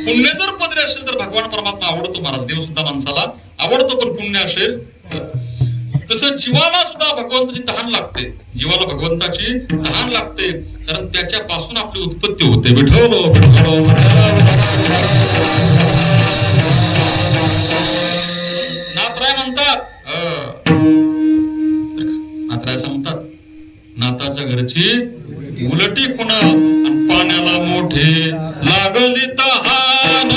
S3: पुण्य जर पदरी असेल तर भगवान परमात्मा आवडतो महाराज. देव सुद्धा माणसाला आवडतो, पण पुण्य असेल तसं जीवाला सुद्धा भगवंताची तहान लागते. जीवाला भगवंताची तहान लागते, कारण त्याच्यापासून आपली उत्पत्ती होते. नाथराय म्हणतात, नाथराय सांगतात, नाथाच्या घरची उलटी खुण आणि पाण्याला मोठे लागली तहान.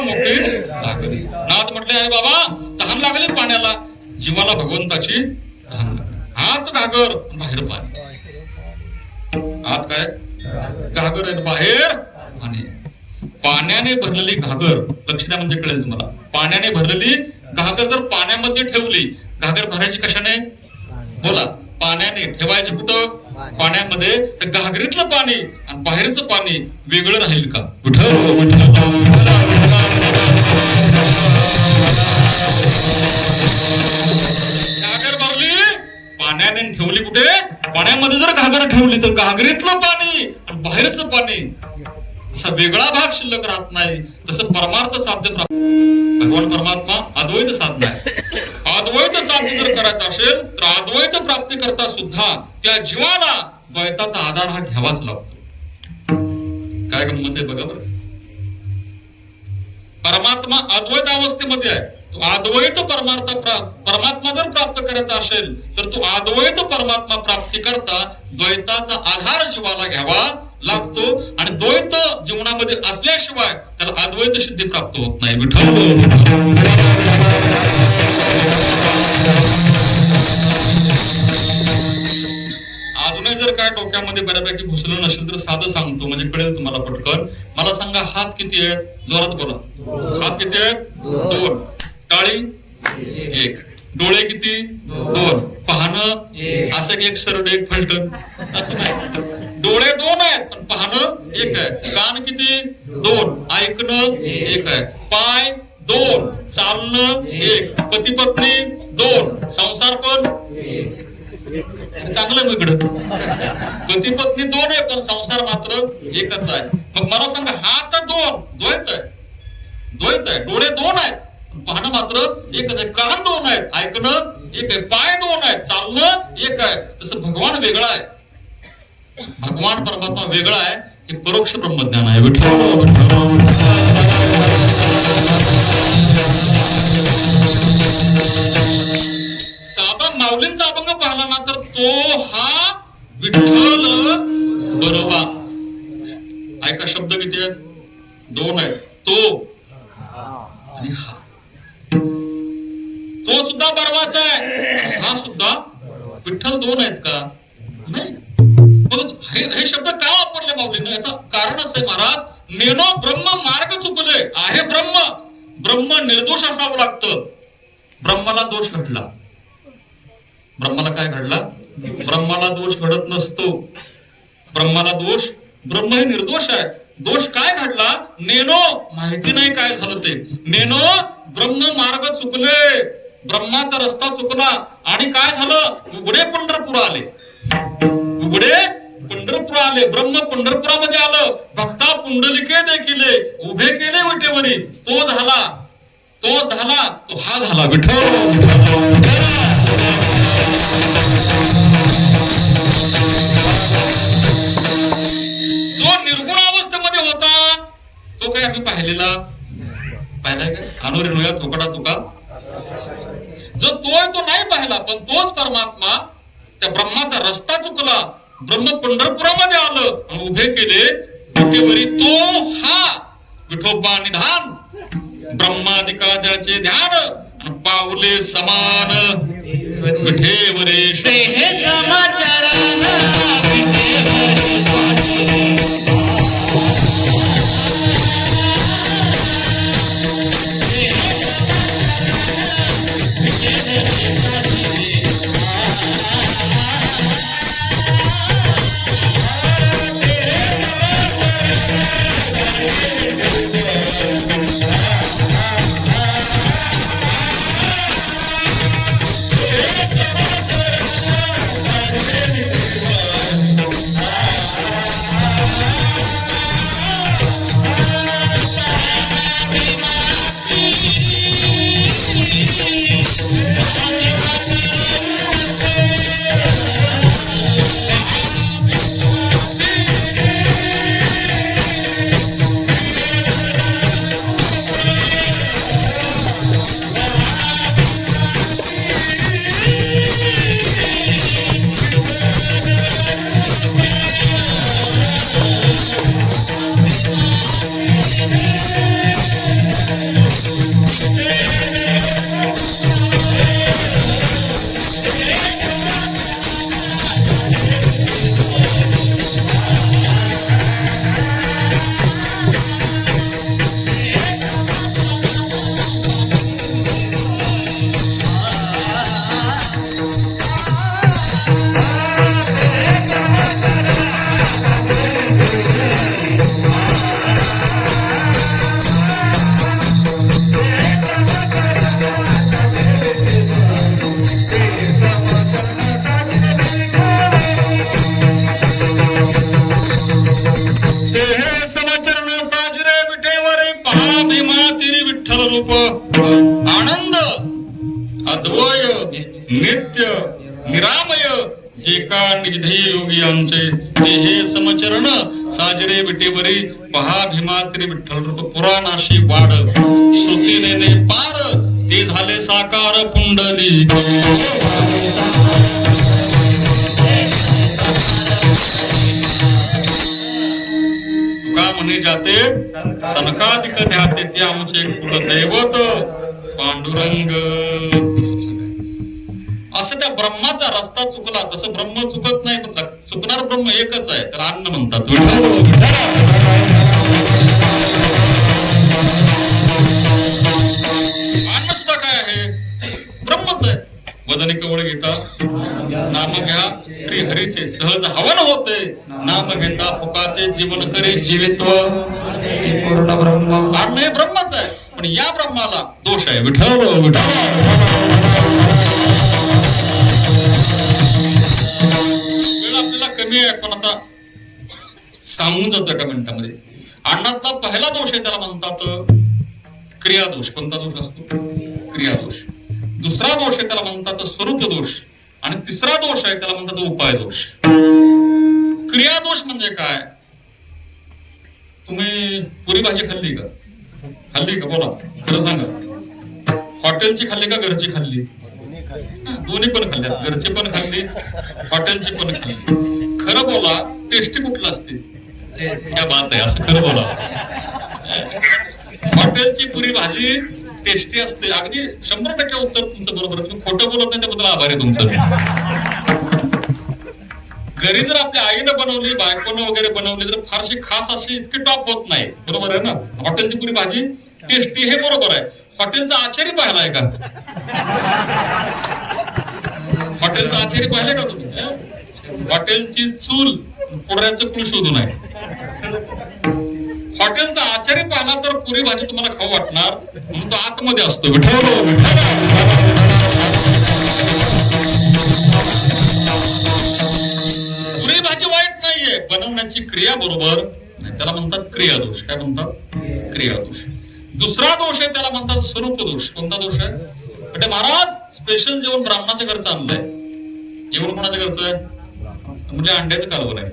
S3: मोठी घागरी. नाथ म्हटले अरे बाबा तहान लागली पाण्याला, जीवाला भगवंताची तहान लागली. आत घागर बाहेर पाणी. आत काय घागर आहे, बाहेर पाणी. पाण्याने भरलेली घागर, लक्ष द्या म्हणजे कळेल तुम्हाला. पाण्याने भरलेली घागर जर पाण्यामध्ये ठेवली, घागर भरायची कशाने बोला? पाण्याने. ठेवायची कुठं? पाण्यामध्ये. तर घागरीतलं पाणी आणि बाहेरचं पाणी वेगळं राहील का? विठ्ठल घागर भरली पाण्याने, ठेवली कुठे? पाण्यामध्ये. जर घागर ठेवली तर घागरीतलं पाणी आणि बाहेरचं पाणी असा वेगळा भाग शिल्लक राहत नाही. तसं परमार्थ साध्य भगवान परमात्मा अद्वैत साधना आहे. अद्वैत साध्य जर करायचं असेल तर अद्वैत प्राप्ती करता सुद्धा त्या जीवाला द्वैताचा आधार हा घ्यावाच लागतो. काय गंमत आहे बघा बरं. परमात्मा अद्वैत अवस्थेमध्ये आहे. तो अद्वैत परमात्मा जर प्राप्त करायचा असेल तर तो अद्वैत परमात्मा प्राप्ती करता द्वैताचा आधार जीवाला घ्यावा लागतो. आणि द्वैत जीवनामध्ये असल्याशिवाय त्याला अद्वैत सिद्धी प्राप्त होत नाही. विठ्ठल अजूनही जर काय डोक्यामध्ये बऱ्यापैकी घुसलं नसेल तर साधं सांगतो म्हणजे कळेल तुम्हाला पटकन. मला सांगा हात किती आहेत? जोरात बोला. हात किती आहेत? 2. टाळी 1. डोळे किती? 2. पाहणं असं एक सरड एक फलटण असं नाही. डोळे 2 आहेत पण पाहणं 1 आहे. कान किती? 2. ऐकणं 1 आहे. पाय 2. चालणं 1. पती पत्नी 2. संसार पण चांगलं बिघडत. पती पत्नी 2 आहे पण संसार मात्र 1च आहे. मग मला सांगा हात 2 द्वैत आहे. द्वैत आहे. डोळे 2 आहेत पाहणं मात्र 1च आहे. कान 2 आहेत ऐकणं 1 आहे. पाय 2 आहेत चालणं 1 आहे. तसं भगवान वेगळा आहे. भगवान परमात्मा वेगळा आहे. हे परोक्ष ब्रह्मज्ञान आहे. साधा माऊलींचा अभंग पाहिला ना तर तो हा विठ्ठल बरोबा. ऐका शब्द किती आहेत? 2 आहेत. तो आणि हा. तो सुद्धा बरोबाचा आहे. हा सुद्धा विठ्ठल 2 आहेत का? नाही. हे शब्द का वापरले माऊलीनं? याचं कारणच आहे महाराज. नेनो ब्रह्म मार्ग चुकले आहे. ब्रह्म निर्दोष असावं लागतं. ब्रह्माला दोष घडला. ब्रह्माला काय घडला? ब्रह्माला दोष घडत नसतो. ब्रह्माला दोष, ब्रह्म हे निर्दोष आहे. दोष काय घडला? नेनो माहिती नाही काय झालं ते. नेनो ब्रह्म मार्ग चुकले. ब्रह्माचा रस्ता चुकला आणि काय झालं? उघडे पंढरपूर आले. उघडे पंढरपूर आले. ब्रह्म पंढरपुरामध्ये आलं. भक्ता पुंडलिके देखील उभे केले विटेवरी. तो झाला तो हा झाला विठ्ठल. जो निर्गुण अवस्थेमध्ये होता तो काय आम्ही पाहिलाय काय? अनोरी नोया थोकडा तुका. जो तो नाही पाहिला पण तोच परमात्मा त्या ब्रह्माचा रस्ता चुकला. ब्रह्म पंढरपुरामध्ये आलं आणि उभे केले विटेवरी. तो हा विठोबा निधान. ब्रह्मादिकाचे ध्यान पावले समान विठेवरेश.
S1: हे समाचारानं
S3: स्वरूप आनंद अद्वय नित्य निरामय जे का निधेय योगी आमचे ते हे समचरण साजरे विटेवरी पहा भीमात्री विठ्ठल रूप पुराणाशी वाढ श्रुती नेने पार ते झाले साकार पुंडली तुका म्हणे जाते सनकाधिक ध्याते ते आमचे कुलदैवत पांडुरंग. असं त्या ब्रह्माचा रस्ता चुकला तसं ब्रह्म चुकत नाही. चुकणार ब्रह्म एकच आहे, त्याला अन्न म्हणतात. अन्न सुद्धा काय आहे? ब्रह्मच आहे. वदनी कवळ घेता नाम घ्या श्री हरीचे सहज हवन होते. नाम घेता फुकाचे जीवन करे जीवित्व पूर्ण ब्रह्म. अन्न हे ब्रह्मच आहे, पण या ब्रह्माला दोष आहे. विठ्ठल वेळ आपल्याला कमी आहे, पण आता सांगून जातो एका मिनिटामध्ये. अण्णाचा पहिला दोष आहे, त्याला म्हणतात क्रियादोष. कोणता दोष असतो? क्रियादोष. दुसरा दोष आहे त्याला म्हणतात स्वरूप दोष, आणि तिसरा दोष आहे त्याला म्हणतात उपाय दोष. क्रियादोष म्हणजे काय? तुम्ही पुरी भाजी खाल्ली का? खाल्ली का? बोला खरं सांगा. हॉटेलची खाल्ली का घरची खाल्ली? दोन्ही पण खाल्ल्या. घरची पण खाल्ली, हॉटेलची पण खाल्ली. खरं बोला, टेस्टी कुठलं असते? क्या बात आहे, असं खरं बोला. हॉटेलची पुरी भाजी टेस्टी असते. अगदी 100% उत्तर तुमचं बरोबर. तुम्ही खोटं बोलत नाही त्याबद्दल आभार आहे तुमचं. घरी जर आपल्या आईनं बनवली, बायकोनं वगैरे बनवली तर फारशी खास अशी इतकी टॉप होत नाही. बरोबर आहे ना? हॉटेलची पुरी भाजी टेस्टी हे बरोबर आहे. हॉटेलचा आचारी पाहिलाय का? हॉटेलचा आचारी पाहिले का तुम्ही? हॉटेलची चूल पुढऱ्याचं कुळ शोधून आहे. हॉटेलचा आचारी पाहिला तर पुरी भाजी तुम्हाला खाऊ वाटणार, म्हणून तो आतमध्ये असतो. पुरी भाजी वाईट नाहीये, बनवण्याची क्रिया बरोबर नाही. त्याला म्हणतात क्रियादोष. काय म्हणतात? क्रियादोष. दुसरा दोष आहे त्याला म्हणतात स्वरूप दोष. कोणता दोष आहे? म्हणजे महाराज स्पेशल जेवण ब्राह्मणाच्या घरचं आणलंय. जेवण कोणाच्या घरचं आहे? म्हणजे अंड्याचं कालवण आहे.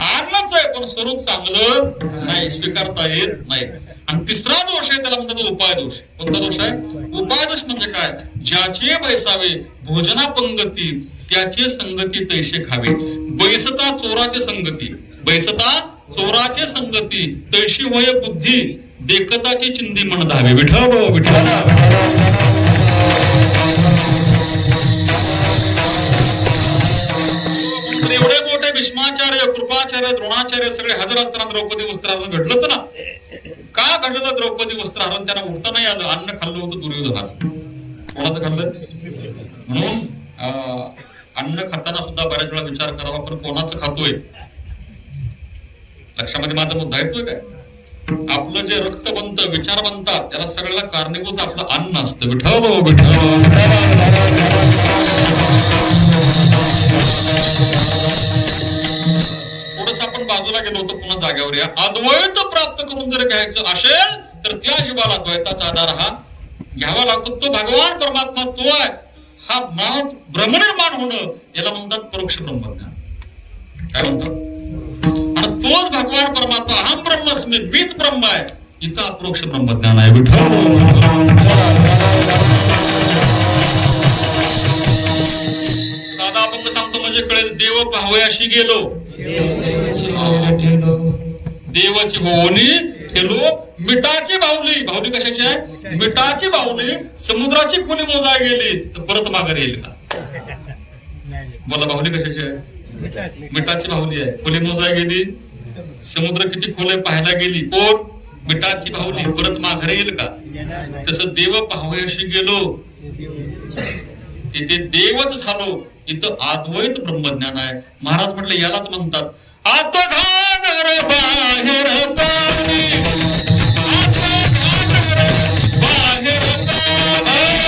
S3: आणलंच आहे, पण स्वरूप चांगलं नाही, स्वीकारता येत नाही. आणि तिसरा दोष आहे त्याला म्हणतात उपाय दोष. कोणता दोष आहे? उपाय दोष म्हणजे काय? ज्याचे बैसावे भोजना पंगती त्याचे संगती तैसे खावे. बैसता चोराचे संगती, बैसता चोराचे संगती तैशी वय बुद्धी देखताची चिंदी मन धावे. विठ्ठल विठ्ठल. एवढे मोठे भीष्माचार्य, कृपाचार्य, द्रोणाचार्य सगळे हजर असताना द्रौपदी वस्त्रहरण घडलंच ना? का घडलं द्रौपदी वस्त्रहरण? त्यांना उठता नाही आलं. अन्न खाल्लं होतं दुर्योधनाचं. कोणाचं खाल्लं? म्हणून अन्न खाताना सुद्धा बऱ्याच वेळा विचार करावा, पण कोणाचं खातोय? लक्षामध्ये माझा मुद्दा येतोय काय? आपलं जे रक्तवंत विचार बनतात त्याला सगळ्याला कारणीभूत आपलं अन्न असतं. विठ्ठल विठ्ठल. थोडस आपण बाजूला गेलो होतो, पुन्हा जाग्यावर या. अद्वैत प्राप्त करून जर घ्यायचं असेल तर त्या जीवाला द्वैताचा आधार हा घ्यावा लागतो. तो भगवान परमात्मा तो आहे. हा मनात भ्रमनिर्माण होणं याला म्हणतात परोक्ष ब्रह्मज्ञान. काय म्हणतात? आणि तोच भगवान परमात्मा अहम ब्रह्मस्मी, मीच ब्रह्म आहे, इथं अपरोक्ष ब्रह्मज्ञान आहे. विठ्ठल. साधा अभंग सांगतो म्हणजे कळेल. देव पाहवयाशी गेलो, देवाची भोवनी ठेलो, मिठाची बाहुली. बाहुली कशाची आहे? मिठाची बाहुली. समुद्राची खोली मोजाय गेली तर परत माघारी येईल का? बोला, बाहुली कशाची आहे? मिठाची बाहुली आहे. खोली मोजाय गेली, समुद्र किती खोल पाहायला गेली. कोण? मिठाची बाहुली. परत माघारी येईल का? तसं देव पाहवयाशी गेलो, तिथे देवच झालो, इथं अद्वैत ब्रह्मज्ञान आहे. महाराज म्हटले यालाच म्हणतात आत घागर बाहेर पाणी, आत घागर बाहेर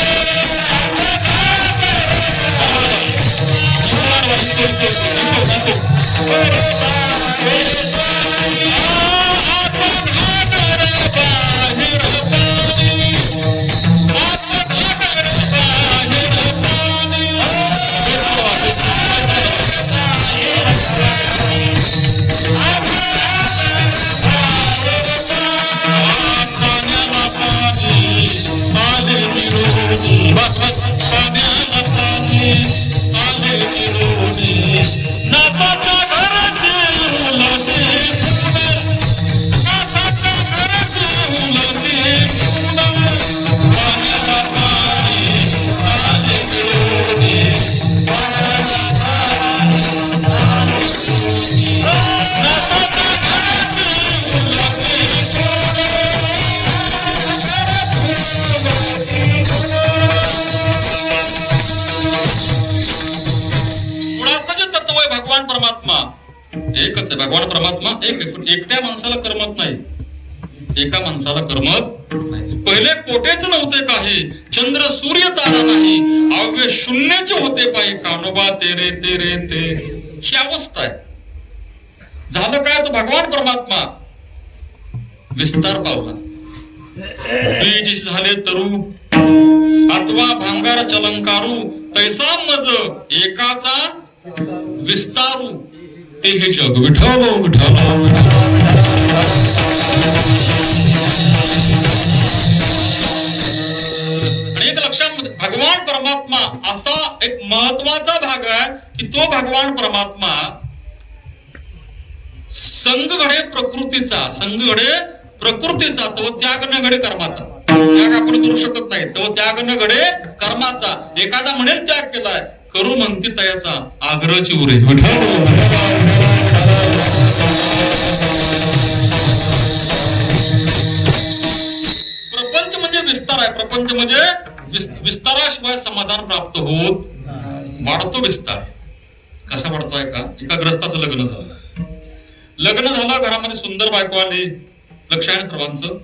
S3: पाणी. नाही. पहिले कोटेच नव्हते काही, चंद्र सूर्य तारा नाही, अव्य शून्याचे होते पायी, कानोबा तेरे तेरे ते. ही अवस्था आहे. झालं काय, तर भगवान परमात्मा विस्तार पावला. बीज झाले तरू, अथवा भांगार चलंकारू, तैसा मज एकाचा विस्तारू, ते हे जग. विठ्ठल विठ्ठल. आणि एक लक्षात, भगवान परमात्मा असा एक महत्वाचा भाग आहे की तो भगवान परमात्मा संग घडे प्रकृतीचा, संग घडे प्रकृतीचा, तो त्याग न घडे कर्माचा. त्याग आपण करू शकत नाही, तो त्याग न घडे कर्माचा. एखादा म्हणेल त्याग केलाय, करू म्हणती तयाचा, आग्रहाची उरे. प्रपंच म्हणजे विस्तार आहे. प्रपंच म्हणजे विस्ताराशिवाय समाधान प्राप्त होत. वाढतो विस्तार. कसा वाढतोय का, एका ग्रस्ताचं लग्न झालं. लग्न झालं, घरामध्ये सुंदर बायको आली, लक्ष आहे सर्वांचं.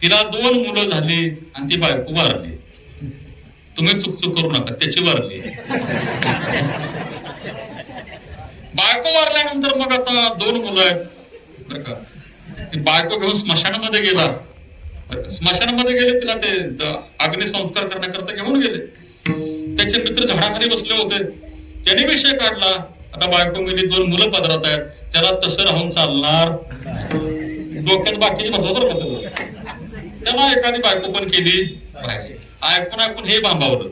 S3: तिला 2 मुलं झाली आणि ती बायको वारली. तुम्ही चुक करू नका, त्याची वारली. बायको वारल्यानंतर मग आता 2 मुलं आहेत बरं का. ती बायको घेऊन स्मशानामध्ये गेला. स्मशानामध्ये गेले, तिला ते अग्निसंस्कार करण्याकरता घेऊन गेले. त्याचे मित्र झाडाखाली बसले होते, त्याने विषय काढला. आता बायको गेली, 2 मुलं पदरात आहेत, त्याला तसं राहून चालणार. डोक्यात बाकीची भरतो बरं कसं. त्याला एखादी बायको पण केली. ऐकून हे बांबावलं.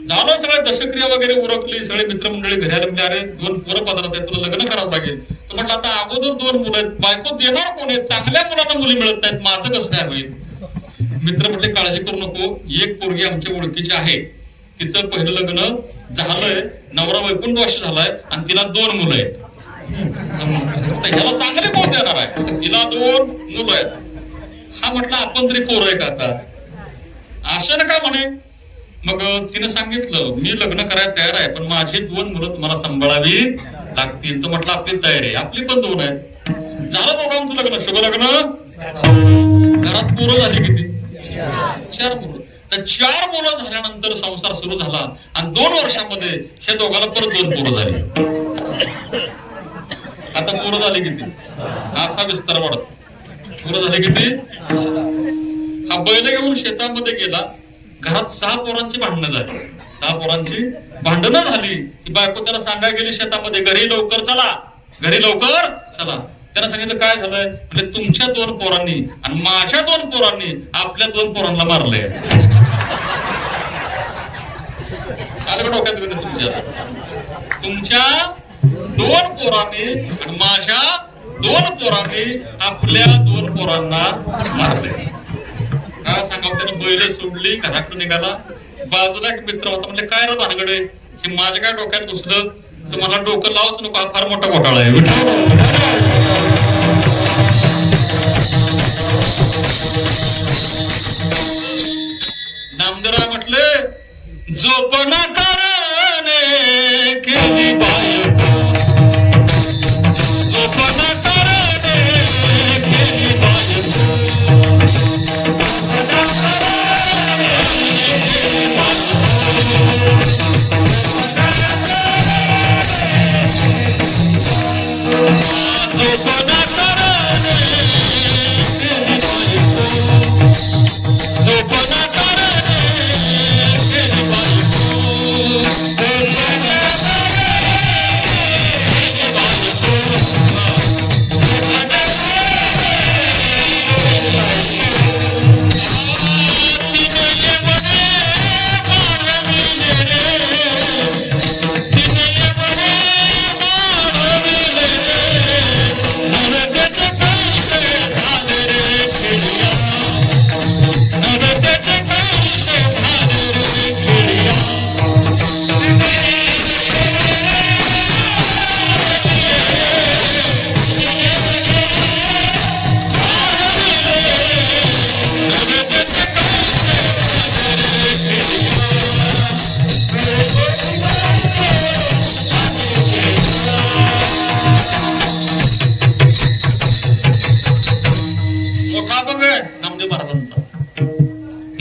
S3: झालं, सगळ्या दशक्रिया वगैरे उरकली, सगळे मित्रमंडळी घरी आले. अरे 2 पोरं पदरात आहेत, तुला लग्न करावं लागेल. तर म्हटलं आता अगोदर 2 मुलं आहेत, बायको देणार कोण आहे, चांगल्या मुलांना मुली मिळत नाहीत, माझं कसं काय होईल. मित्र म्हटले काळजी करू नको, एक पोरगी आमच्या ओळखीची आहे, तिचं पहिलं लग्न झालंय, नवरा 29 वर्ष झालाय आणि तिला 2 मुलं आहेत. ह्याला चांगले कोण देणार आहे, तिला 2 मुलं आहेत. हा म्हटलं आपण तरी पोर आहे का आता, असं नका म्हणे. मग तिनं सांगितलं मी लग्न करायला तयार आहे, पण माझी 2 मुलं तुम्हाला सांभाळावी लागतील. तर म्हटलं आपली तयारी आहे, आपली पण 2 आहेत. झालं दोघांचं लग्न, शुभ लग्न. घरात पोरं झाली किती, 4 मुलं. तर 4 मुलं झाल्यानंतर संसार सुरू झाला आणि 2 वर्षामध्ये हे दोघांना परत 2 पोरं झाली. आता पोरं झाली किती, असा विस्तार वाढत. पोरं झाली किती, 6. हा बैल घेऊन शेतामध्ये गेला. घरात 6 पोरांची भांडणं झाली. 6 पोरांची भांडणं झाली की बायको त्याला सांगायला गेली शेतामध्ये, घरी लवकर चला, घरी लवकर चला. त्याला सांगितलं काय झालंय, म्हणजे तुमच्या 2 पोरांनी आणि माझ्या 2 पोरांनी आपल्या 2 पोरांना मारलंय. आलं का डोक्यात तुमच्या 2 पोरांनी आणि माझ्या 2 पोरांनी आपल्या 2 पोरांना मारलंय. काय सांगावं, त्यानं बैल सोडली, घराकडे निघाला. बाजूला एक मित्र होता, म्हणजे काय रे भानगडे, हे माझ्या काय डोक्यात घुसलं, तर मला डोकं लावच नको, हा फार मोठा घोटाळा आहे. नामदेवराव म्हटले, झोपना करणे केली बायको, झोपना करणे केली बायको. महाराजांचा.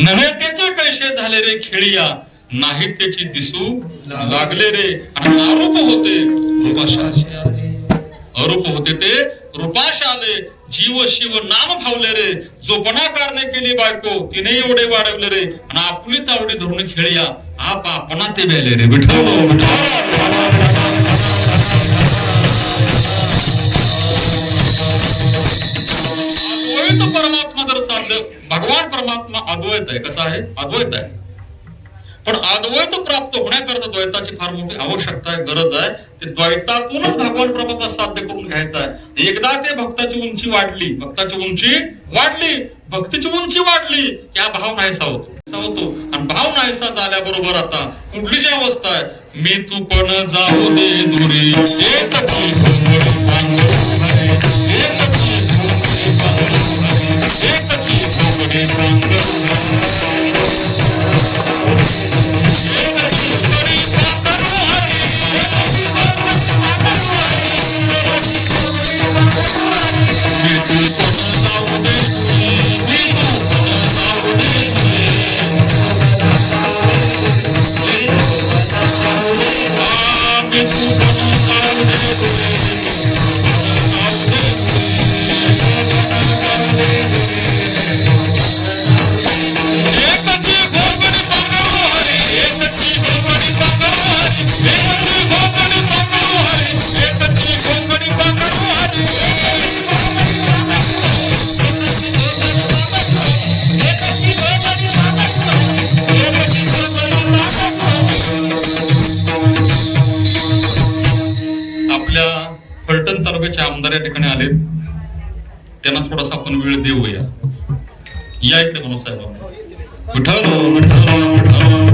S3: नव्हे त्याचे कैसे झाले रे खेळिया, नाही त्याची दिसू लागले रे. आणि आरोप होते रूपाशाशी आले, अरूप होते ते रूपाश आले. जीव शिव नाम भावले रे, जोपणाकारने केली बायको तिने एवढे वाढवले रे. आणि आपलीच आवडी धरून खेळिया, आप आपणा ते बेले रे. विठ्ठल अद्वैत परमात्मा जर साध्य, भगवान परमात्मा अद्वैत आहे. कसा आहे? अद्वैत आहे. पण अद्वैत प्राप्त होण्याकरता द्वैताची फार मोठी आवश्यकता आहे, गरज आहे. ते द्वैतातूनच भगवान परमात्मा साध्य करून घ्यायचा आहे. एकदा ते भक्ताची उंची वाढली, भक्ताची उंची वाढली, भक्तीची उंची वाढली, या भाव नाहीसा होतो. आणि भाव नाहीसा झाल्याबरोबर आता पुढली जी अवस्था आहे, मी तू पण जाऊ दे दुरी, एकची घोंगडी पांघरू हरे, एकची घोंगडी पांघरू हरे, एकची घोंगडी पांघरू आमदार या ठिकाणी आलेत. त्यांना थोडासा आपण वेळ देऊया. या इकडे म्हणून साहेब. विठ्ठल विठ्ठल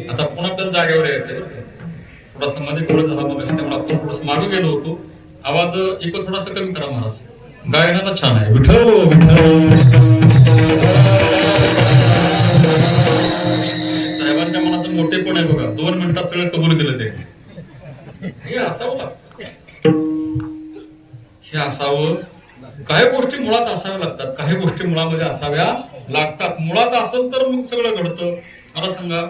S3: आता पुन्हा आपल्याला जागेवर यायचंय बरं का. थोडासा मध्ये गोळ झाला मग त्यामुळे आपण थोडस मागे गेलो होतो. आवाज इको थोडासा कमी करा महाराज. गायनाला छान आहे. विठ्ठल विठ्ठल. साहेबांच्या मनाचं मोठेपण आहे बघा. 2 मिनिटात सगळं कबूल केलं ते. हे असावं लागतं. हे असावं. काही गोष्टी मुळात असाव्या लागतात, काही गोष्टी मुळामध्ये असाव्या लागतात. मुळात असेल तर मग सगळं घडतं. मला सांगा,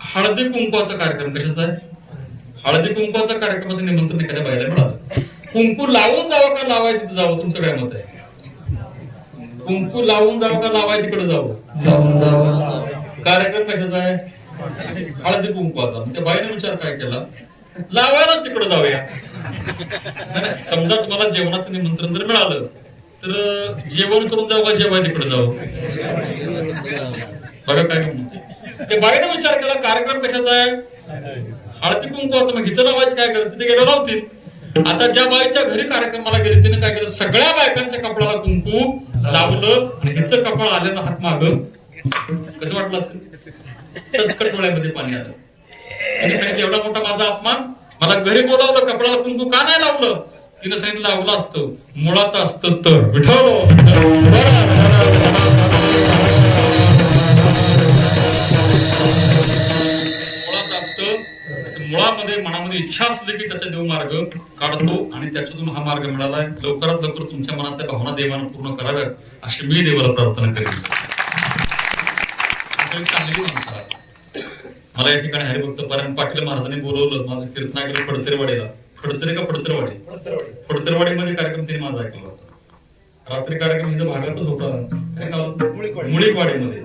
S3: हळदी कुंकवाचा कार्यक्रम कशाचा आहे? हळदी कुंकवाचा कार्यक्रमाचं निमंत्रण एखाद्या बाईला मिळालं. कुंकू लावून जावं का लावाय तिथे जावं? तुमचं काय मत आहे? कुंकू लावून जावं का लावाय तिकडे जावं? लावून जावं. कार्यक्रम कशाचा आहे? हळदी कुंकवाचा. त्या बाईने विचार काय केला? लावायलाच तिकडे जाऊया. समजा तुम्हाला जेवणाचं निमंत्रण जर मिळालं तर जेवण करून जाऊ का जेवाय तिकडे जाऊ? बघा काय म्हणते. ते बाईने विचार केला कार्यक्रम कशाचा आहे? हळदी कुंकवाचं. मग हिचं लावायचं काय करत? तिथे गेलं लावतील. आता ज्या बाईच्या घरी कार्यक्रमाला गेले तिने काय केलं? सगळ्या बायकांच्या कपडाला कुंकू लावलं आणि हिचं कपाळ आलं ना हात माग. कसं वाटलं असेल? टचकट डोळ्यामध्ये पाणी आलं. तिने सांगितलं एवढा मोठा माझा अपमान, मला घरी बोलावलं, कपडाला कुंकू का नाही लावलं? तिने सांगितलं लावलं असतं, मुळात असतं तर. विठ्ठल मुळात असतं. मुळामध्ये मनामध्ये इच्छा असली की त्याचा देव मार्ग काढतो आणि त्याच्यातून हा मार्ग मिळालाय. लवकरात लवकर तुमच्या मनातल्या भावना देवानं पूर्ण कराव्यात अशी मी देवाला प्रार्थना करेन. चांगली माणसं. मला या ठिकाणी हरिभक्त पारायण पाटील महाराजांनी बोलवलं. माझं कीर्तन ऐकलं फडतरवाडीला. फडतरे का फडतरवाडी? फडतरवाडीमध्ये कार्यक्रम त्यांनी माझा ऐकला होता. रात्री कार्यक्रम इथं भागातच होता. काय नाव? मुळीकवाडीमध्ये.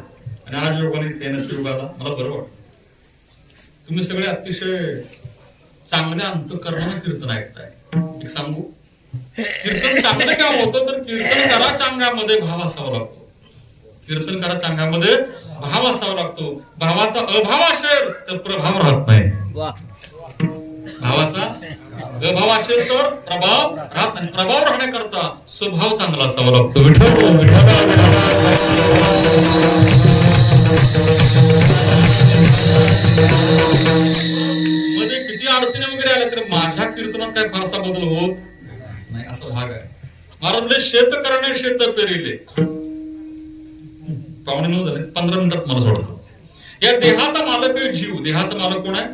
S3: आणि आज लोकांनी येण्याच्या योगाला मला बरं वाटतं. तुम्ही सगळे अतिशय चांगल्या अंतःकरणाने कीर्तन ऐकताय. एक सांगू, कीर्तन चांगलं काय होतं तर कीर्तन करा चांगल्यामध्ये भाव असावा लागतो. कीर्तन करा चांगल्यामध्ये भाव असावा लागतो. भावाचा अभाव असेल तर प्रभाव राहत नाही. भावाचा अभाव असेल तर प्रभाव राहत नाही. प्रभाव राहण्याकरता स्वभाव चांगला असावा लागतो. विठ्ठल मध्ये किती अडचणी वगैरे आल्या तर माझ्या कीर्तनात काय फारसा बदल होत नाही असा भाग आहे. महाराज म्हणजे शेत करणे शेत पेरिले. पावणे 9 झाले. 15 मिनिटात मला सोडतो. या देहाचा मालक आहे जीव. देहाचा मालक कोण आहे?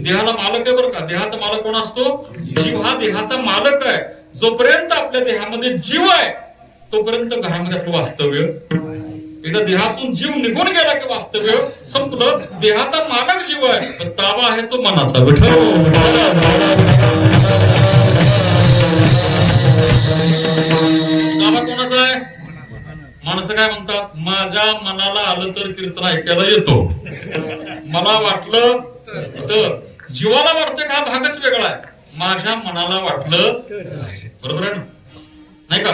S3: देहाला मालक आहे बरं का. देहाचा मालक कोण असतो? जीव हा देहाचा मालक आहे. जोपर्यंत आपल्या देहामध्ये जीव आहे तोपर्यंत घरामध्ये आपलं वास्तव्य. एकदा देहातून जीव निघून गेला की वास्तव्य संपलं. देहाचा मालक जीव आहे पण ताबा आहे तो मनाचा. विठ्ठल ताबा कोणाचा आहे? माणसं काय म्हणतात? माझ्या मनाला आलं तर कीर्तन ऐकायला येतो. मला वाटलं तर. जीवाला वाटतं का? हा भागच वेगळा आहे. माझ्या मनाला वाटलं. बरोबर आहे ना? नाही का?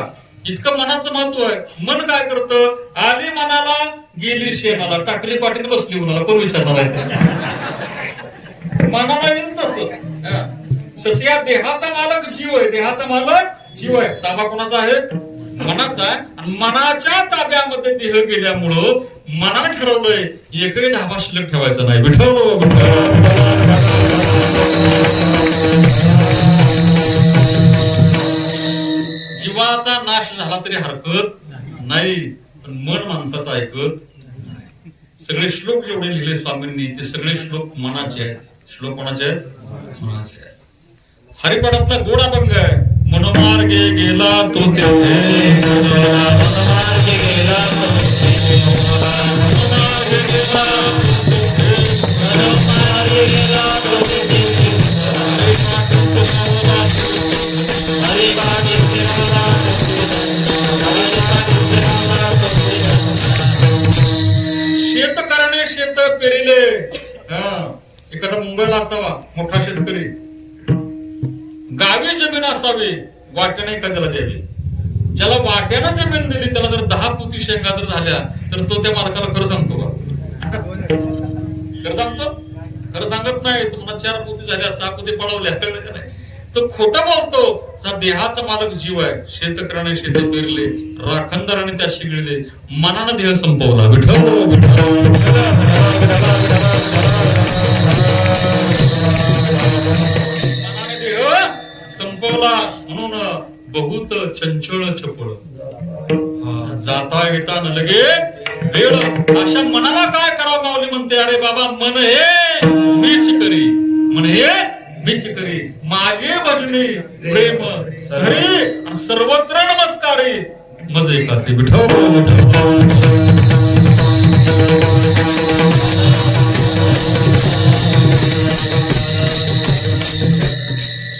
S3: इतकं मनाचं महत्व आहे. मन काय करतं? आली मनाला गेली शेणाला, टाकली पाठीत बसली उन्हाला. कोण विचारणार आहे? मनाला येईल तसं या देहाचा मालक जीव आहे. देहाचा मालक जीव आहे. ताबा कोणाचा आहे? मनाचा आहे. आणि मनाच्या ताब्यामध्ये देह गेल्यामुळं मनाने ठरवलंय एकही धाबा शिल्लक ठेवायचा नाही. विठ्ठल जीवाचा नाश झाला तरी हरकत नाही पण मन माणसाचं ऐकत. सगळे श्लोक जेवढे लिहिले स्वामींनी ते सगळे श्लोक मनाचे आहेत. श्लोक कोणाचे आहेत? मनाचे आहेत. हरिपाठातला गोड अभंग आहे. मनमार्गे गेला तो तेथे मनमार्गे गेला तो तेथे मनमार्गे गेला मनमार्गे गेला तो तेथे शेत करणे शेत पेरिले. एखादा मुंबईला असावा मोठा शेतकरी. गावी जमीन असावी, वाट्याने एखाद्याला द्यावी. ज्याला वाट्यानं जमीन दिली त्याला जर 10 पोती शेंगा जर झाल्या तर तो त्या मालकाला खरं सांगतो का? खरं सांगतो? खरं सांगत नाही. तुम्हाला 4 पोती झाल्या, 6 पोती पळवल्या, कळलं का नाही? तो खोटं बोलतो. चा देहाचा मालक जीव आहे. शेतकऱ्याने शेते पेरले, राखणदाराने त्या शिगळले, मनानं देह संपवला. विठ्ठल मनाने देह संपवला. म्हणून बहुत चंचळ चपळ जाता येता न लगे वेळ. अशा मनाला काय करावं माऊली म्हणते, अरे बाबा मन हे मीच करी, मन हे मीच करी, माझे भजनी प्रेम हरी सर्वत्र नमस्कारी मजे खाते. विठ्ठल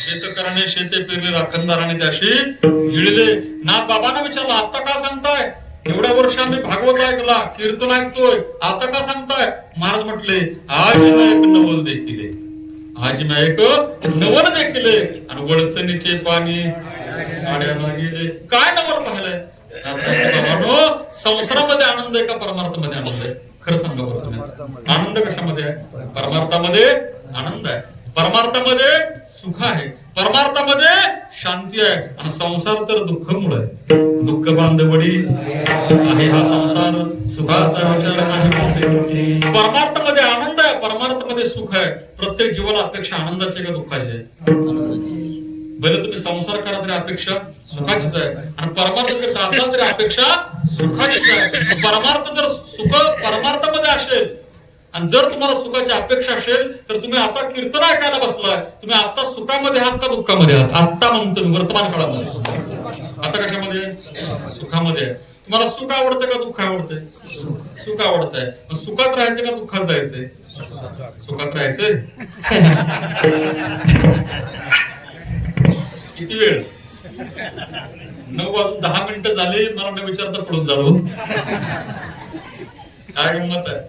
S3: शेतकऱ्याने शेते पेरले, राखणदाराने त्याशी गिळले. नाथ बाबांना विचारलं, आता का सांगताय? एवढ्या वर्ष आम्ही भागवत ऐकला, कीर्तन ऐकतोय, आता का सांगताय? महाराज म्हटले, आज एक नवल देखील, आज एक नवल देखील, आणि वळचणीचे पाणी आड्याला गेले. काय नवल पाहिलंय? संसारामध्ये आनंद आहे का परमार्थामध्ये आनंद आहे? खरं सांगा बरं तुम्ही, आनंद कशामध्ये आहे? परमार्थामध्ये आनंद आहे, परमार्थामध्ये सुख आहे, परमार्थामध्ये शांती आहे. आणि संसार तर दुःखमुळे आहे. दुःख बांधवडी आहे हा संसार, सुखाचा विचार नाही. परमार्थामध्ये आनंद आहे, परमार्थामध्ये सुख आहे. प्रत्येक जीवाला अपेक्षा आनंदाची का दुःखाची आहे? भले तुम्ही संसार करा तरी अपेक्षा सुखाचीच आहे, आणि परमार्थ करत असाल तरी अपेक्षा सुखाचीच आहे. परमार्थ जर सुख परमार्थामध्ये असेल, आणि जर तुम्हाला सुखाची अपेक्षा असेल, तर तुम्ही आता कीर्तन ऐकायला बसलाय, तुम्ही आता सुखामध्ये आहात का दुःखामध्ये आहात? आता म्हणतो मी वर्तमान काळामध्ये. आता कशामध्ये? सुखामध्ये आहे. तुम्हाला सुख आवडतं का दुःख आवडतंय? सुख आवडतंय. सुखात राहायचं का दुःखात जायचंय? सुखात राहायचंय. किती वेळ? 9:10 झाले. मला न विचारता पडून झालो. काय गंमत आहे?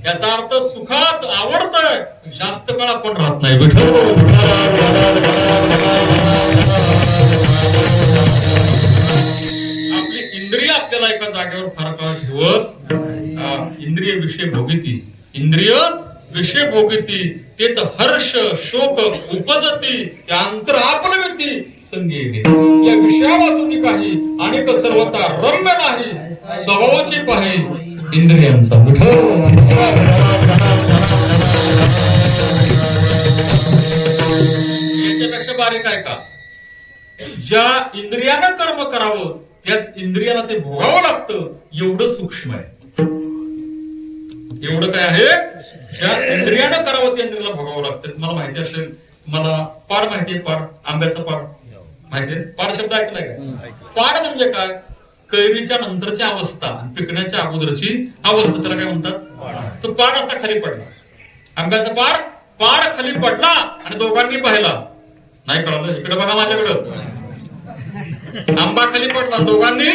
S3: याचा अर्थ सुखात आवडतंय, जास्त काळ आपण राहत नाही. विठ्ठल आपली इंद्रिय आपल्याला एका जागेवर फार काळ ठेवत. इंद्रिय विषय भोगिती, इंद्रिय विषय भोगिती, ते तर हर्ष शोक उपजती, त्या अंतर आपलविती संगी. या विषया वाचून काही अनेक सर्वता रम्य नाही, स्वभावाची पाही इंद्रियांचा. याच्यापेक्षा बारीक आहे का? ज्या इंद्रियानं कर्म करावं त्याच इंद्रियाला ते भोगावं लागतं, एवढं सूक्ष्म आहे. एवढं काय आहे? ज्या इंद्रियानं करावं त्या इंद्रियाला भोगावं लागतं. तुम्हाला माहिती असेल, मला पाड माहितीये, पाड आंब्याचा पाड माहितीये? पाड शब्द ऐकलाय का? पाड म्हणजे काय? कैरीच्या नंतरची अवस्था, पिकण्याच्या अगोदरची अवस्था, त्याला काय म्हणतात? तो पाड असा खाली पडला, आंब्याचा पाड खाली पडला, आणि दोघांनी पाहिला. नाही कळलं? इकडे बघा माझ्याकडं. आंबा खाली पडला, दोघांनी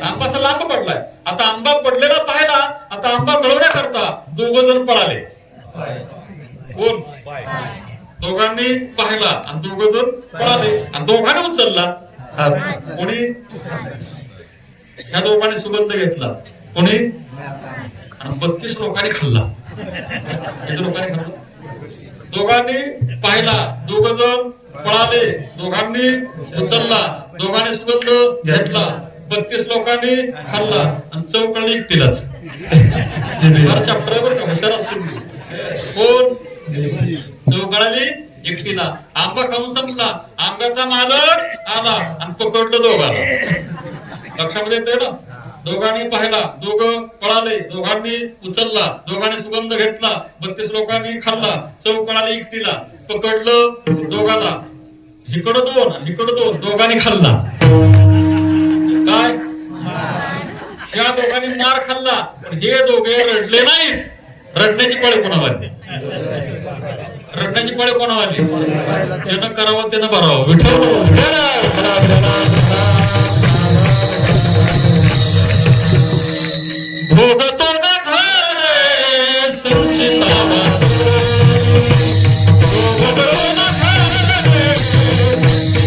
S3: आंबा असा लांब पडलाय. आता आंबा पडलेला पाहिला, आता आंबा मिळवण्याकरता दोघ जण पळाले. कोण? दोघांनी पाहिला आणि दोघ जण पळाले, आणि दोघांनी उचलला. कोणी? ह्या दोघांनी सुगंध घेतला. कोणी? 32 लोकांनी खाल्ला. किती लोकांनी खाल्ला? दोघांनी पाहिला, दोघ जण पळाले, दोघांनी उचलला, दोघांनी सुगंध घेतला, 32 लोकांनी खाल्ला, आणि चौकळी एकटीलाच. चॅप्टर का हुशार असतील. कोण? चौकळाली एकटीला. आंबा खाऊन संपला, आंब्याचा मालक आला आणि पकडलं दोघांना. लक्षामध्ये येतंय ना? दोघांनी पाहिला, दोघं पळाले, दोघांनी उचलला, दोघांनी सुगंध घेतला, 32 लोकांनी खाल्ला, चौकळाली एकटीला, पकडलं दोघांना. इकडं 2 आणि इकडं 2, दोघांनी खाल्ला. काय? ह्या दोघांनी मार खाल्ला, पण हे दोघे रडले नाहीत. रडण्याची पाळी कोणाला आली? रडण्याची पाळी कोणाला आली? ज्यानं करावं त्यानं भरावं. विठ्ठल भोगतो ना घरे संचितावा, भोगतो ना घरे संचितावा,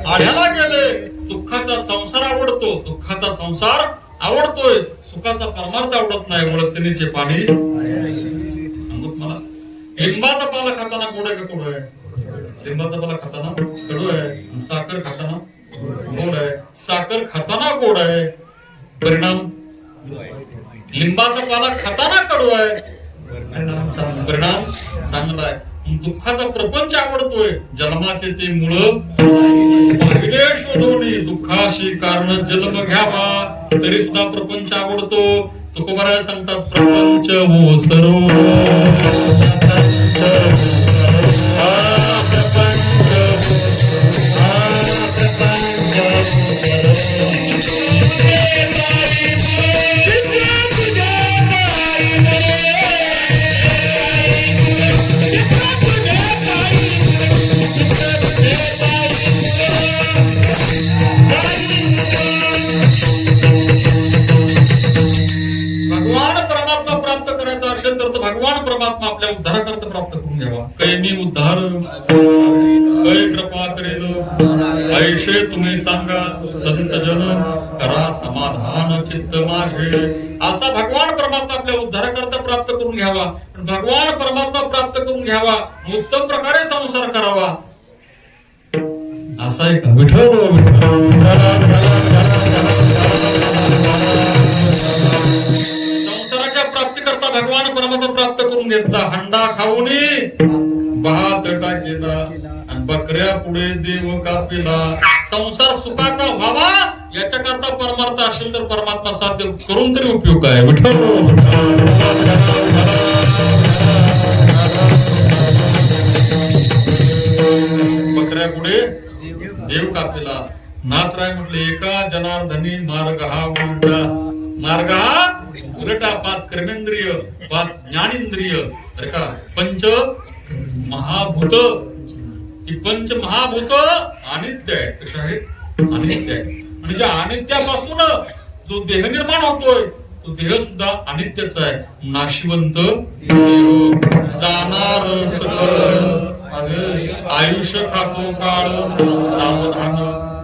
S3: आढ्याला गेले. दुःखाचा संसार आवडतो, दुःखाचा संसार आवडतोय, सुखाचा परमार्थ आवडत नाही. वळचणीचे पाणी सांगू तुम्हाला, लिंबाचा पाला खाताना गोड आहे का कडू आहे? लिंबाचा पाला खाताना कडू आहे, साखर खाताना गोड आहे. साखर खाताना गोड आहे, परिणाम लिंबाचा पाला खाताना कडू आहे, परिणाम चांगला आहे. दुःखाचा प्रपंच आवडतोय, जन्माचे ते मूळ भागले शोधोनी, दुःखाशी कारण जन्म घ्यावा, तरी सुद्धा प्रपंच आवडतो. तुकोबाराय सांगतात, प्रपंच वो सरो भगवान परमात्मा प्राप्त करायचा असेल तर भगवान परमात्मा आपल्या उद्धाराकरता प्राप्त करून घ्यावा. कै मी उद्धार कै कृपा करेल, ऐशे तुम्ही सांगा संत जन, करा समाधान चित्त माझे. असा भगवान परमात्मा आपल्या उद्धाराकरता प्राप्त करून घ्यावा. भगवान परमात्मा प्राप्त करून घ्यावा, उत्तम प्रकारे संसार करावा. असा एक विठ्ठल संसाराच्या प्राप्तीकरता भगवान परमात्मा प्राप्त करून घेतला. हंडा खाऊनी भात टाकेला आणि बकऱ्या पुढे देव कापिला. संसार सुखाचा व्हावा याच्याकरता परमार्थ असेल तर परमात्मा साध्य करून तरी उपयोग आहे. विठ्ठल बकऱ्या पुढे देव कापिला. नाथराय म्हटले, एका जनार्दनी मार्ग हा उलटा. मार्ग हा उलटा. 5 कर्मेंद्रिय, 5 ज्ञानेंद्रिय, अरे का पंच महाभूत, ही पंच महाभूत अनित्य आहे. कशा आहेत? अनित्य आहे. आणि ज्या अनित्यापासून जो देह निर्माण होतोय तो देह सुद्धा अनित्यच आहे. नाशिवंत देह, जाणार सकळ, आयुष्य खातो काळ, सावधान.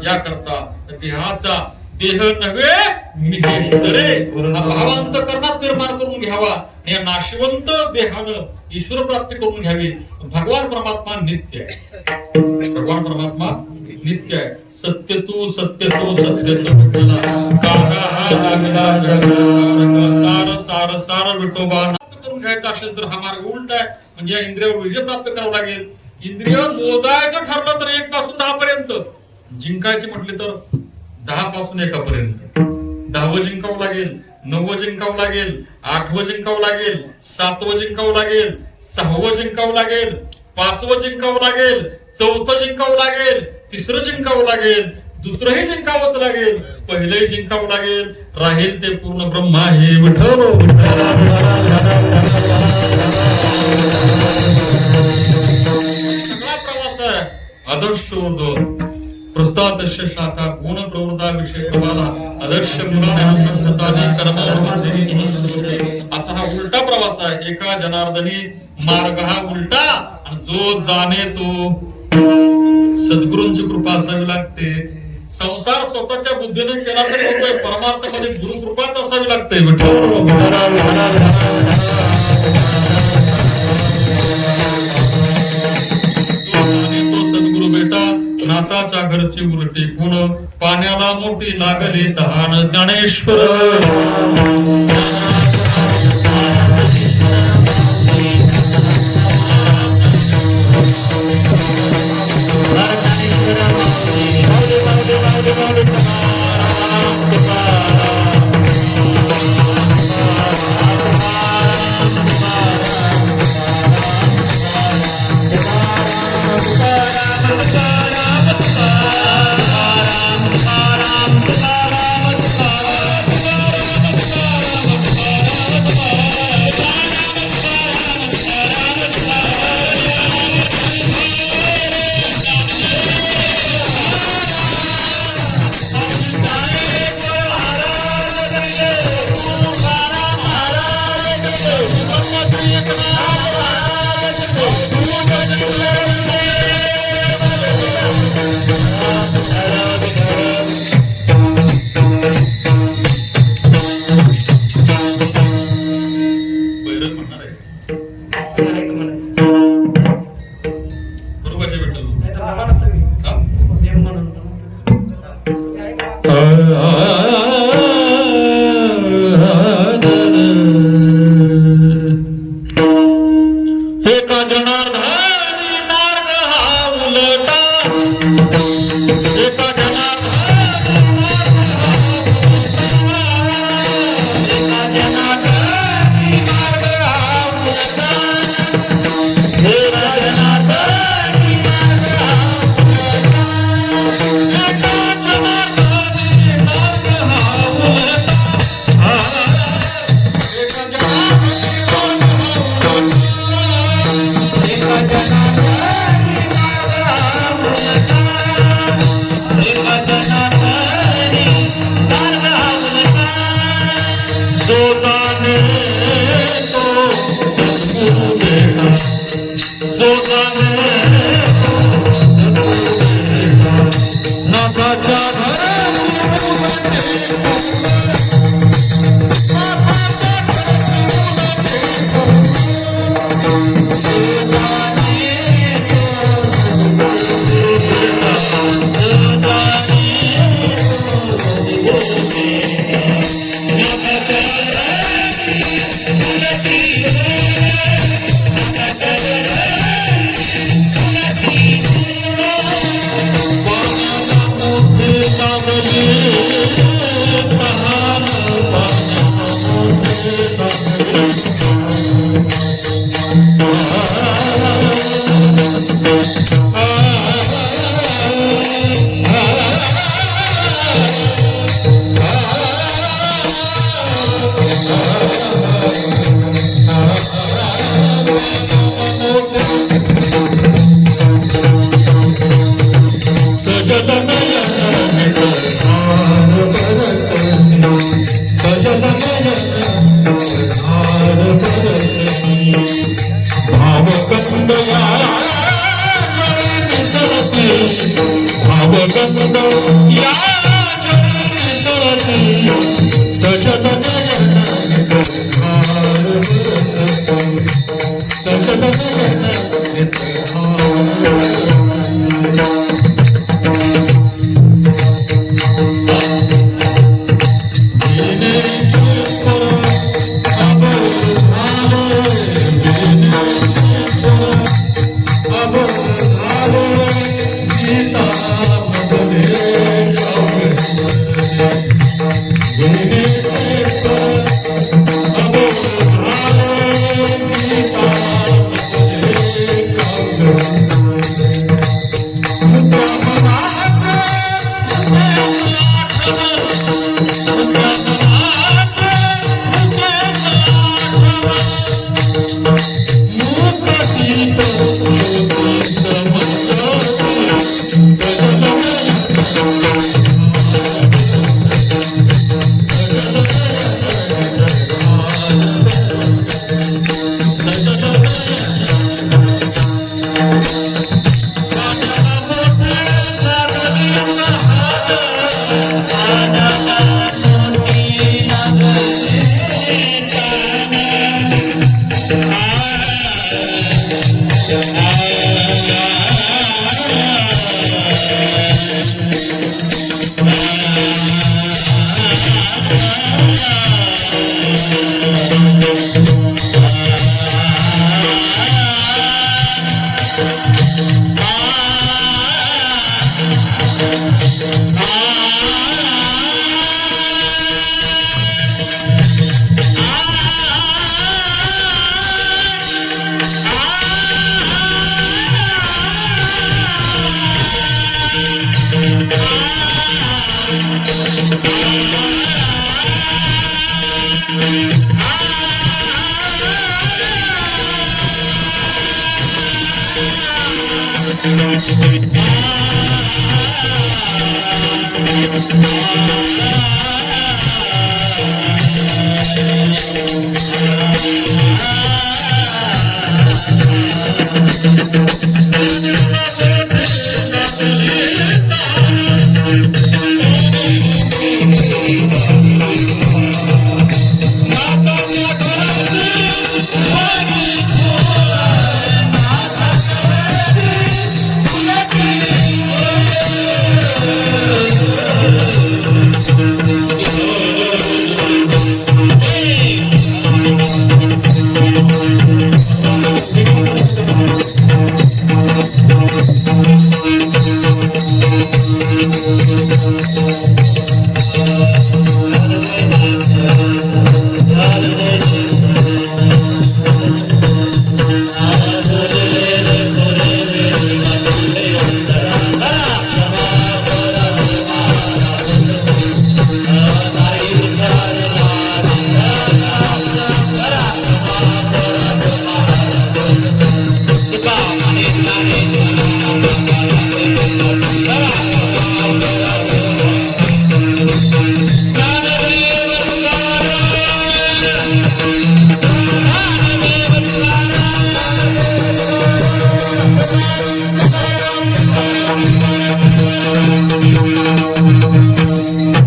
S3: या करता देहाचा देह नव्हे निकेसरे हा भावांत करणात निर्माण करून घ्यावा. या नाशिवंत देहानं ईश्वर प्राप्ती करून घ्यावी. भगवान परमात्मा नित्य आहे. भगवान परमात्मा नित्य आहे. सत्य तू सत्य तू सत्य तू कागा हा लागला सार सार सार विठोबा. प्राप्त करून घ्यायचा असेल तर हा मार्ग उलटा आहे. म्हणजे या इंद्रियावर विजय प्राप्त करावा लागेल. इंद्रिय मोजायचं ठरलं तर 1 पासून 10 पर्यंत, जिंकायचे म्हटले तर 10 पासून 1 पर्यंत. 10वं जिंकावं लागेल, 9वं जिंकावं लागेल, 8वं जिंकावं लागेल, 7वं जिंकावं लागेल, 6वं जिंकावं लागेल, 5वं जिंकावं लागेल, 4थं जिंकावं लागेल, 3रं जिंकावं लागेल, 2रंही जिंकावंच लागेल, पहिलंही जिंकावं लागेल. राहील ते पूर्ण ब्रह्मा हे विठ्ठल. सगळा प्रवास आहे. अदर्शोर्ध प्रस्तादस्य शाखा गुण प्रवृत्ता विषय प्रवाला अदर्श गुणाने कर्म असा हा उलटा प्रवास आहे. एका जनार्दनी मार्ग हा उलटा. आणि जो जाणे तो सद्गुरूंची कृपा असावी लागते. संसार स्वतःच्या बुद्धीने केला तरी होतोय, परमार्थामध्ये गुरु कृपाच असावी लागते. तो सद्गुरु बेटा नाताच्या घरची उलटी गुण, पाण्याला मोठी लागली तहान. ज्ञानेश्वर नाथाच्या घराची उलटे नाथाच्या घराची उलटे भावगंध या जळी मिसळती सजल नयन हार बरसती सजल नयन